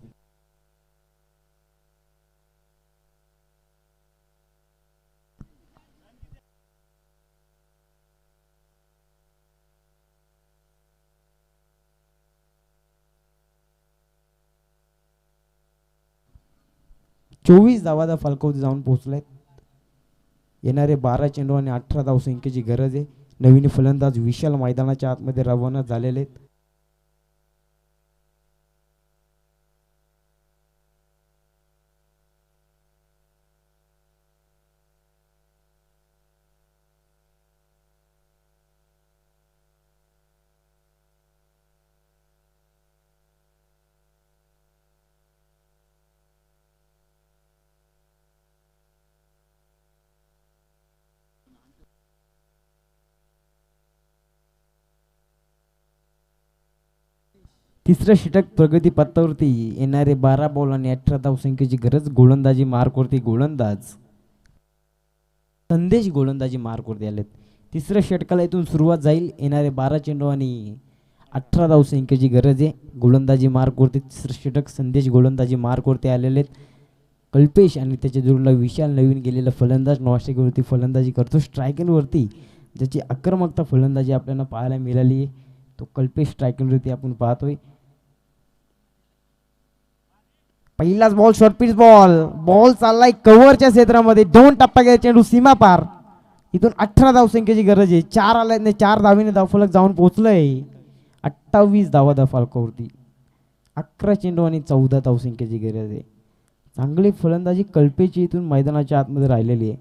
24 धावा फलकावरती जाऊन पोहोचलाय. येणारे 12 चेंडू आणि 18 धावसंख्येची गरज आहे. नवीन फलंदाज विशाल मैदानाच्या आतमध्ये रवाना झालेले आहेत. तिसरं षटक प्रगती पथावरती. येणारे 12 बॉल आणि 18 धावसंख्येची गरज. गोलंदाजी मार्कवरती गोलंदाज संदेश गोलंदाजी मार्कवरती आलेत. तिसऱ्या षटकाला इथून सुरुवात जाईल. येणारे 12 चेंडू आणि 18 धावसंख्येची गरज आहे. गोलंदाजी मार्कवरती तिसरं षटक संदेश गोलंदाजी मार्कवरती आलेले आहेत. कल्पेश आणि त्याच्या जोडीला विशाल नवीन गेलेला फलंदाज नॉस्टिकवरती फलंदाजी करतो. स्ट्रायकलवरती ज्याची आक्रमकता फलंदाजी आपल्याला पाहायला मिळाली आहे तो कल्पेश स्ट्रायकलवरती आपण पाहतोय. पहिलाच बॉल शॉर्ट पिच बॉल चाललाय कव्हरच्या क्षेत्रामध्ये. 2 टप्पा गेला चेंडू सीमा पार. इथून 18 धावसंख्येची गरज आहे. 4 आल्यात नाही 4 धावीने धावफलक जाऊन पोहोचलंय. 28 धावा फलकावरती. 11 चेंडू आणि 14 धावसंख्येची गरज आहे. चांगली फलंदाजी कल्पेची इथून मैदानाच्या आतमध्ये राहिलेली आहे.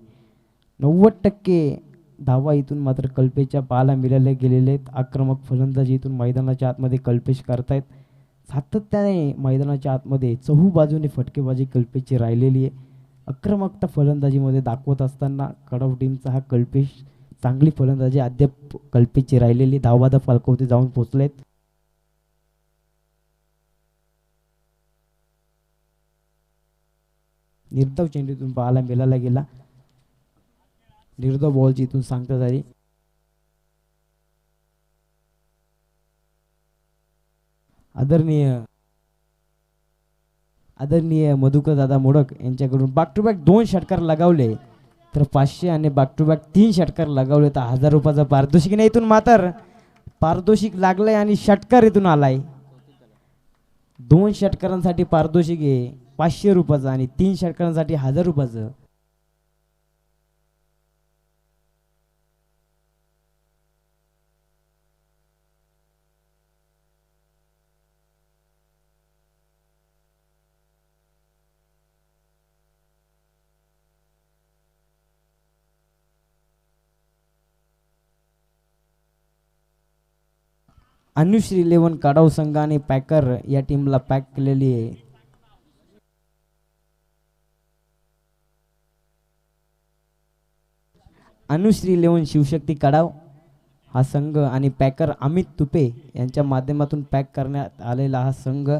90% धावा इथून मात्र कल्पेशच्या पाहायला मिळाले गेलेले आहेत. आक्रमक फलंदाजी इथून मैदानाच्या आतमध्ये कल्पेश करतायत. सातत्याने मैदानाच्या आतमध्ये चहू बाजूने फटकेबाजी कल्पेशची राहिलेली आहे. आक्रमकता फलंदाजीमध्ये दाखवत असताना कडाव टीमचा हा कल्पेश चांगली फलंदाजी अद्याप कल्पेशची राहिलेली. धावबाद फलकावरती जाऊन पोहोचलेत. निर्धाव चेंडूतून पाहायला मिळाला गेला. निर्धाव बॉलची इथून सांगता झाली. आदरणीय मधुकर दादा मोडक यांच्याकडून बॅक टू बॅक 2 षटकार लगावले तर 500 आणि बॅक टू बॅक 3 षटकार लगावले तर 1000 रुपयाचा पारितोषिक. नाही इथून मात्र पारितोषिक लागलंय आणि षटकार इथून आलाय. 2 षटकारांसाठी पारितोषिक आहे 500 रुपयाचं आणि 3 षटकारांसाठी 1000 रुपयाचं. अनुश्री 11 काढाव संघाने पॅकर या टीमला पॅक केलेली आहे. अनुश्री 11 शिवशक्ती काढाव हा संघ आणि पॅकर अमित तुपे यांच्या माध्यमातून पॅक करण्यात आलेला हा संघ.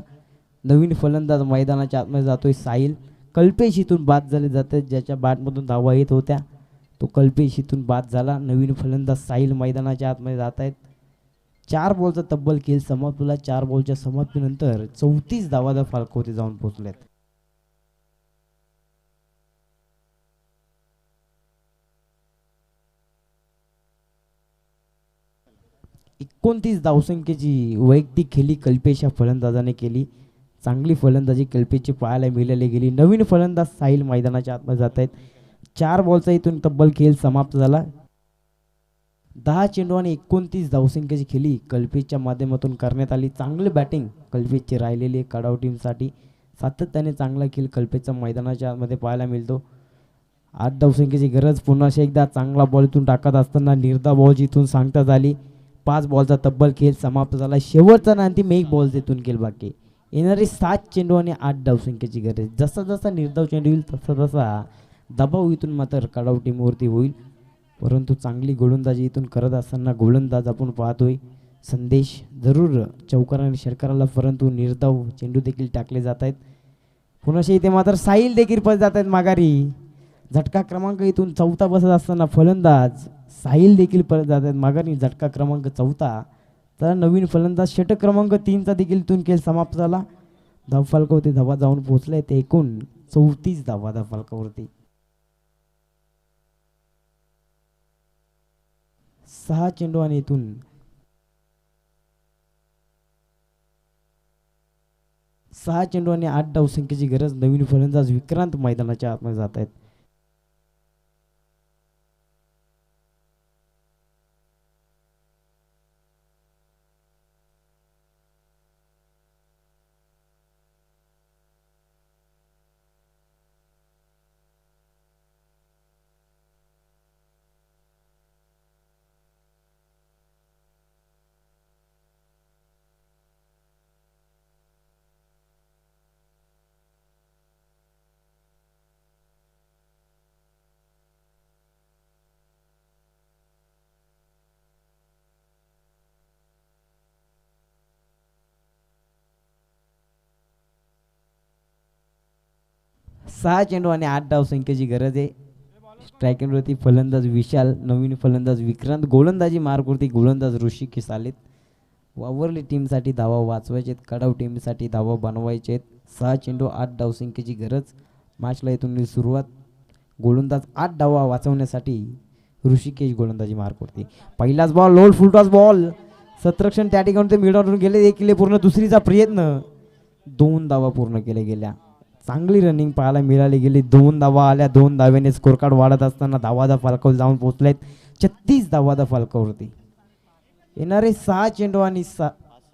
नवीन फलंदाज मैदानाच्या आतमध्ये जातोय साहिल. कल्पेश इथून बाद झाले जाते. ज्याच्या बॅटमधून धावा येत होत्या तो कल्पेश इथून बाद झाला. नवीन फलंदाज साहिल मैदानाच्या आतमध्ये जात आहेत. 4 बॉलचा तब्बल खेळ समाप्तला. 4 बॉलच्या समाप्तीनंतर 34 धावा फलकावरती जाऊन पोहोचल्यात. 29 धावसंख्येची वैयक्तिक खेळी कल्पेश या फलंदाजाने केली. चांगली फलंदाजी कल्पेशची पाहायला मिळाली गेली. नवीन फलंदाज साहिल मैदानाच्या आतमध्ये जात आहेत. 4 बॉलचा इथून तब्बल खेळ समाप्त झाला. 10 चेंडू आणि 29 धावसंख्येची खेळी कल्पेशच्या माध्यमातून करण्यात आली. चांगली बॅटिंग कल्पेशची राहिलेली आहे काढाव टीमसाठी. सातत्याने चांगला खेळ कल्पेशच्या मैदानाच्या आतमध्ये पाहायला मिळतो. 8 धावसंख्येची गरज. पुन्हा एकदा चांगला बॉल इथून टाकत असताना निर्धा बॉल जिथून सांगण्यात आली. 5 बॉलचा तब्बल खेळ समाप्त झाला. शेवटचा आणि अंतिम 1 बॉल तिथून खेळ बाकी. येणारे 7 चेंडू आणि 8 धावसंख्येची गरज. जसा जसा निर्धाव चेंडू येईल तसा तसा दबाव इथून मात्र काढाव टीमवरती होईल. परंतु चांगली गोलंदाजी इथून करत असताना गोलंदाज आपण पाहतोय संदेश. जरूर चौकार आणि षटकाराला परंतु निर्धाव चेंडू देखील टाकले जात आहेत. पुन्हा इथे मात्र साहिल देखील परत जात आहेत माघारी. झटका क्रमांक इथून 4था बसत असताना फलंदाज साहिल देखील परत जात आहेत माघारी. झटका क्रमांक 4. तर नवीन फलंदाज षटक क्रमांक 3चा देखील इथून खेळ समाप्त झाला. धाव फलकावरती धावा जाऊन पोहोचले ते एकूण 34 धावा धाव फलकावरती. 6 चेंडू आणि इथून 6 चेंडू आणि 8 धावसंख्येची गरज. नवीन फलंदाज विक्रांत मैदानाच्या आतमध्ये जात आहेत. 6 चेंडू आणि 8 धावसंख्येची गरज आहे. स्ट्रायकिंगवरती फलंदाज विशाल, नवीन फलंदाज विक्रांत, गोलंदाजी मार्गवरती गोलंदाज ऋषिकेश आलेत. वावरली टीमसाठी धावा वाचवायचे आहेत, कडाव टीमसाठी धावा बनवायचे आहेत. 6 चेंडू 8 धावसंख्येची गरज. मॅचला इथून सुरुवात. गोलंदाज 8 धावा वाचवण्यासाठी ऋषिकेश गोलंदाजी मार्गवरती. पहिलाच बॉल, लोड फुलटॉस बॉल, सतरक्षण त्या ठिकाणी ते मिडवरून गेले. एक किल्ले पूर्ण. दुसरीचा प्रयत्न, 2 धावा पूर्ण केल्या गेल्या. चांगली रनिंग पाहायला मिळाली गेली. 2 धावा आल्या. 2 धाव्याने स्कोर कार्ड वाढत असताना धावादा फलकावर जाऊन पोहोचलेत. 36 धावादा फलकावरती. येणारे 6 चेंडू आणि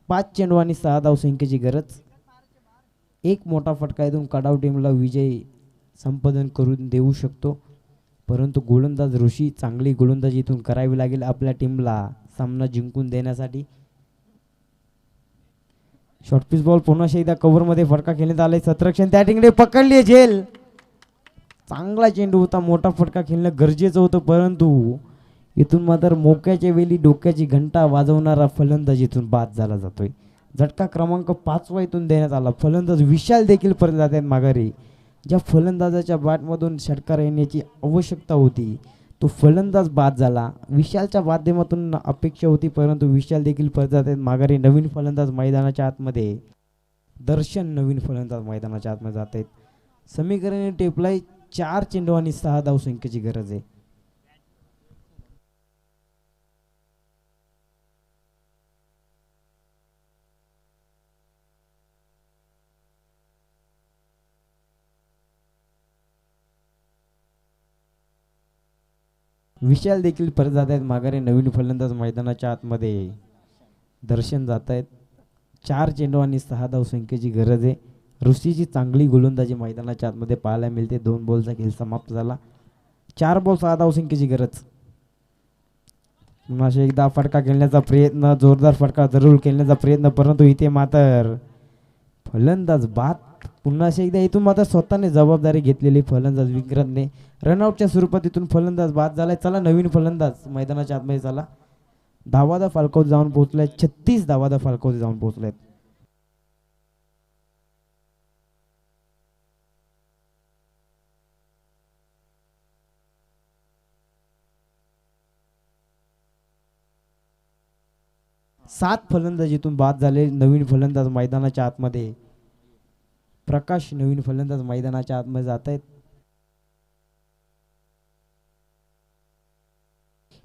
5 चेंडू आणि 6 धावसंख्येची गरज. एक मोठा फटका इथून कडाव टीमला विजय संपादन करून देऊ शकतो, परंतु गोलंदाज ऋषी चांगली गोलंदाजी इथून करावी लागेल आपल्या टीमला सामना जिंकून देण्यासाठी. शॉर्ट पिच बॉल पुन्हा एकदा कव्हरमध्ये फटका खेळण्यात आलाय. सतरक्षण त्या ठिकाणी पकडली झेल. चांगला चेंडू होता. मोठा फटका खेळणं गरजेचं होतं, परंतु इथून मात्र मोक्याच्या वेळी डोक्याची घंटा वाजवणारा फलंदाज इथून बाद झाला जातोय. झटका क्रमांक 5 इथून देण्यात आला. फलंदाज विशाल देखील परत जात आहेत माघारी. ज्या फलंदाजाच्या बॅटमधून षटकार येण्याची आवश्यकता होती तो फलंदाज बाद झाला. विशालच्या माध्यमातून अपेक्षा होती, परंतु विशाल देखील परत जात आहेत माघारी. नवीन फलंदाज मैदानाच्या आतमध्ये. दर्शन नवीन फलंदाज मैदानाच्या आतमध्ये जात आहेत. समीकरण टेपलाय. 4 चेंडू आणि 6 धावसंख्येची गरज आहे. विशाल देखील परत जात आहेत माघारी. नवीन फलंदाज मैदानाच्या आतमध्ये. दर्शन जात आहेत. 4 चेंडू आणि 6 धावसंख्येची गरज आहे. ऋषीची चांगली गोलंदाजी मैदानाच्या आतमध्ये पाहायला मिळते. 2 बॉलचा खेळ समाप्त झाला. 4 बॉल 6 धावसंख्येची गरज. पुन्हा एकदा फटका खेळण्याचा प्रयत्न, जोरदार फटका जरूर खेळण्याचा प्रयत्न, परंतु इथे मात्र फलंदाज बाद. पुन्हा एकदा इथून मात्र स्वतःने जबाबदारी घेतलेली फलंदाज विक्रांतने. रनआउटच्या स्वरूपात इथून फलंदाज बाद झालाय. चला नवीन फलंदाज मैदानाच्या आतमध्ये चला. धावादा फलकावर जाऊन पोहोचलाय. 36 धावादा फलकावर जाऊन पोहोचलाय. सात फलंदाज इथून बाद झाले. नवीन फलंदाज मैदानाच्या आतमध्ये. प्रकाश नवीन फलंदाज मैदानाच्या आतमध्ये जात आहेत.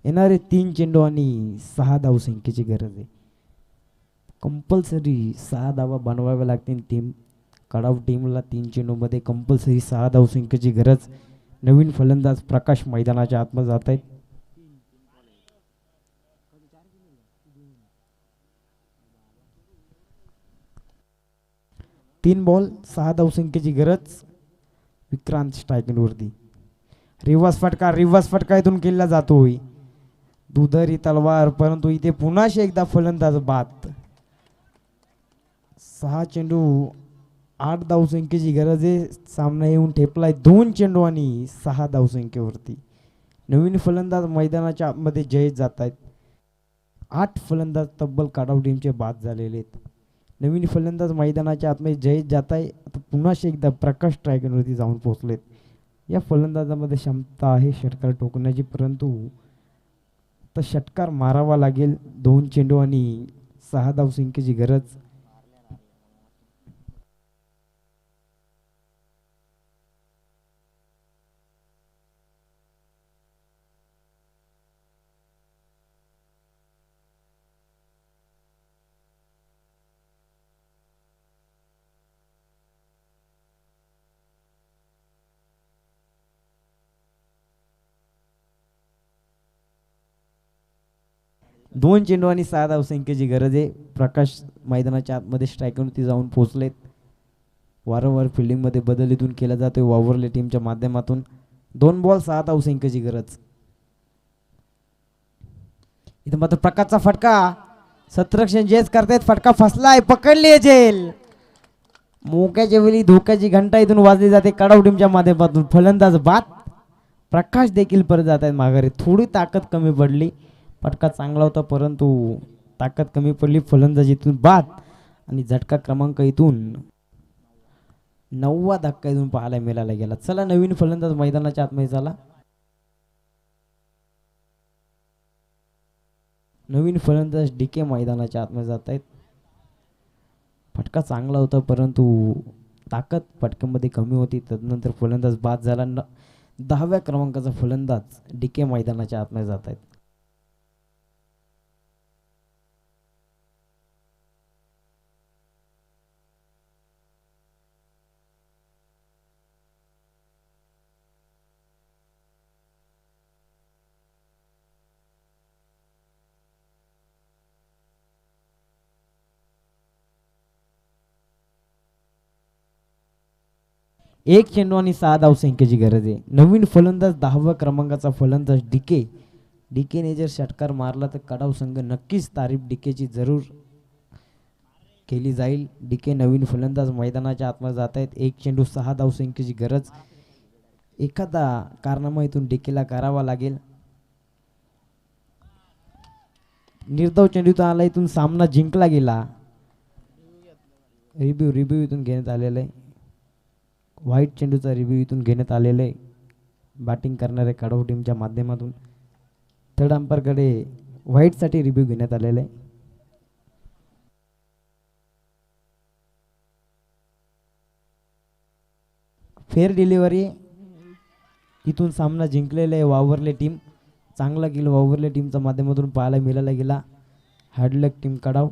येणारे 3 चेंडू आणि 6 धावसंख्येची गरज आहे. कंपल्सरी 6 धावा बनवाव्या लागतील. टीम कडाव टीमला 3 चेंडूमध्ये कंपल्सरी 6 धावसंख्येची गरज. नवीन फलंदाज प्रकाश मैदानाच्या आतमध्ये जात आहेत. 3 बॉल 6 धावसंख्येची गरज. विक्रांत स्ट्रायकिंगवरती. रिव्हर्स फटका इथून केला जातोय. दुधारी तलवार, परंतु इथे पुन्हा एकदा फलंदाज बाद. 6 चेंडू 8 धावसंख्येची गरज आहे. सामना येऊन ठेपलाय 2 चेंडू आणि 6 धावसंख्येवरती. नवीन फलंदाज मैदानाच्या आतमध्ये जयेश जात आहेत. 8 फलंदाज तब्बल काढाव टीमचे बाद झालेले आहेत. नवीन फलंदाज मैदानाच्या आतमध्ये जयेश जात आहे. आता पुन्हा एकदा प्रकाश स्ट्रायकिंगवरती जाऊन पोहोचलेत. या फलंदाजामध्ये क्षमता आहे षटकार ठोकण्याची, परंतु तर षटकार मारावा लागेल. 2 चेंडू आणि 6 धावसंख्येची गरज. 2 चेंडू आणि 6 धावसंख्येची गरज आहे. प्रकाश मैदानाच्या आतमध्ये स्ट्रायकरवरती जाऊन पोहोचलेत. वारंवार फिल्डिंगमध्ये बदल इथून केला जातोय वावरले टीमच्या माध्यमातून. 2 बॉल 6 धावसंख्येची गरज. इथं मात्र प्रकाशचा फटका, सतरक्षण जेच करतायत, फटका फसलाय, पकडली जेल. मोक्याच्या वेळी धोक्याची घंटा इथून वाजली जाते कडाव टीमच्या माध्यमातून. फलंदाज बाद. प्रकाश देखील परत जात आहेत माघारी. थोडी ताकद कमी पडली. फटका चांगला होता परंतु ताकद कमी पडली. फलंदाज इथून बाद आणि झटका क्रमांक इथून 9वा धक्का इथून पाहायला मिळाला गेला. चला नवीन फलंदाज मैदानाच्या आतमध्ये झाला. नवीन फलंदाज डीके मैदानाच्या आतमध्ये जात आहेत. फटका चांगला होता परंतु ताकद फटक्यामध्ये कमी होती. तदनंतर फलंदाज बाद झाला. 10व्या क्रमांकाचा फलंदाज डीके मैदानाच्या आतमध्ये जात आहेत. एक चेंडू आणि 6 धावसंख्येची गरज आहे. नवीन फलंदाज 10व्या क्रमांकाचा फलंदाज डीके. डीकेने जर षटकार मारला तर कडाव संघ नक्कीच तारीफ डीकेची जरूर केली जाईल. डीके नवीन फलंदाज मैदानाच्या आतमध्ये जात आहेत. 1 चेंडू 6 धावसंख्येची गरज. एखादा कारनामा इथून डीकेला करावा लागेल. निर्धाव चेंडू आला, इथून सामना जिंकला गेला. रिव्ह्यू इथून घेण्यात आलेला आहे. व्हाईट चेंडूचा रिव्ह्यू इथून घेण्यात आलेला आहे बॅटिंग करणाऱ्या कडाव टीमच्या माध्यमातून. थर्ड अंपायरकडे व्हाईटसाठी रिव्ह्यू घेण्यात आलेला आहे. Fair delivery. इथून सामना जिंकलेला आहे वावरले टीम. चांगला गेला वावरले टीमच्या माध्यमातून पाहायला मिळाला गेला. हार्डलक टीम कडाव.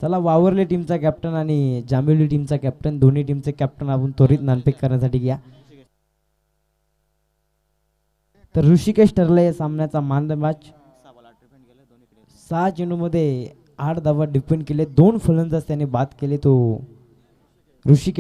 चला वावरले टीमचा कॅप्टन आणि जांभेली टीमचा कॅप्टन, दोन्ही टीमचे कॅप्टन आपण त्वरित नाणफेक करण्यासाठी घ्या. तर ऋषिकेश ठरला या सामन्याचा मान मॅच. 6 चेंडूमध्ये 8 धावा डिफेंड केले. 2 फलंदाज त्याने बाद केले. तो ऋषिकेश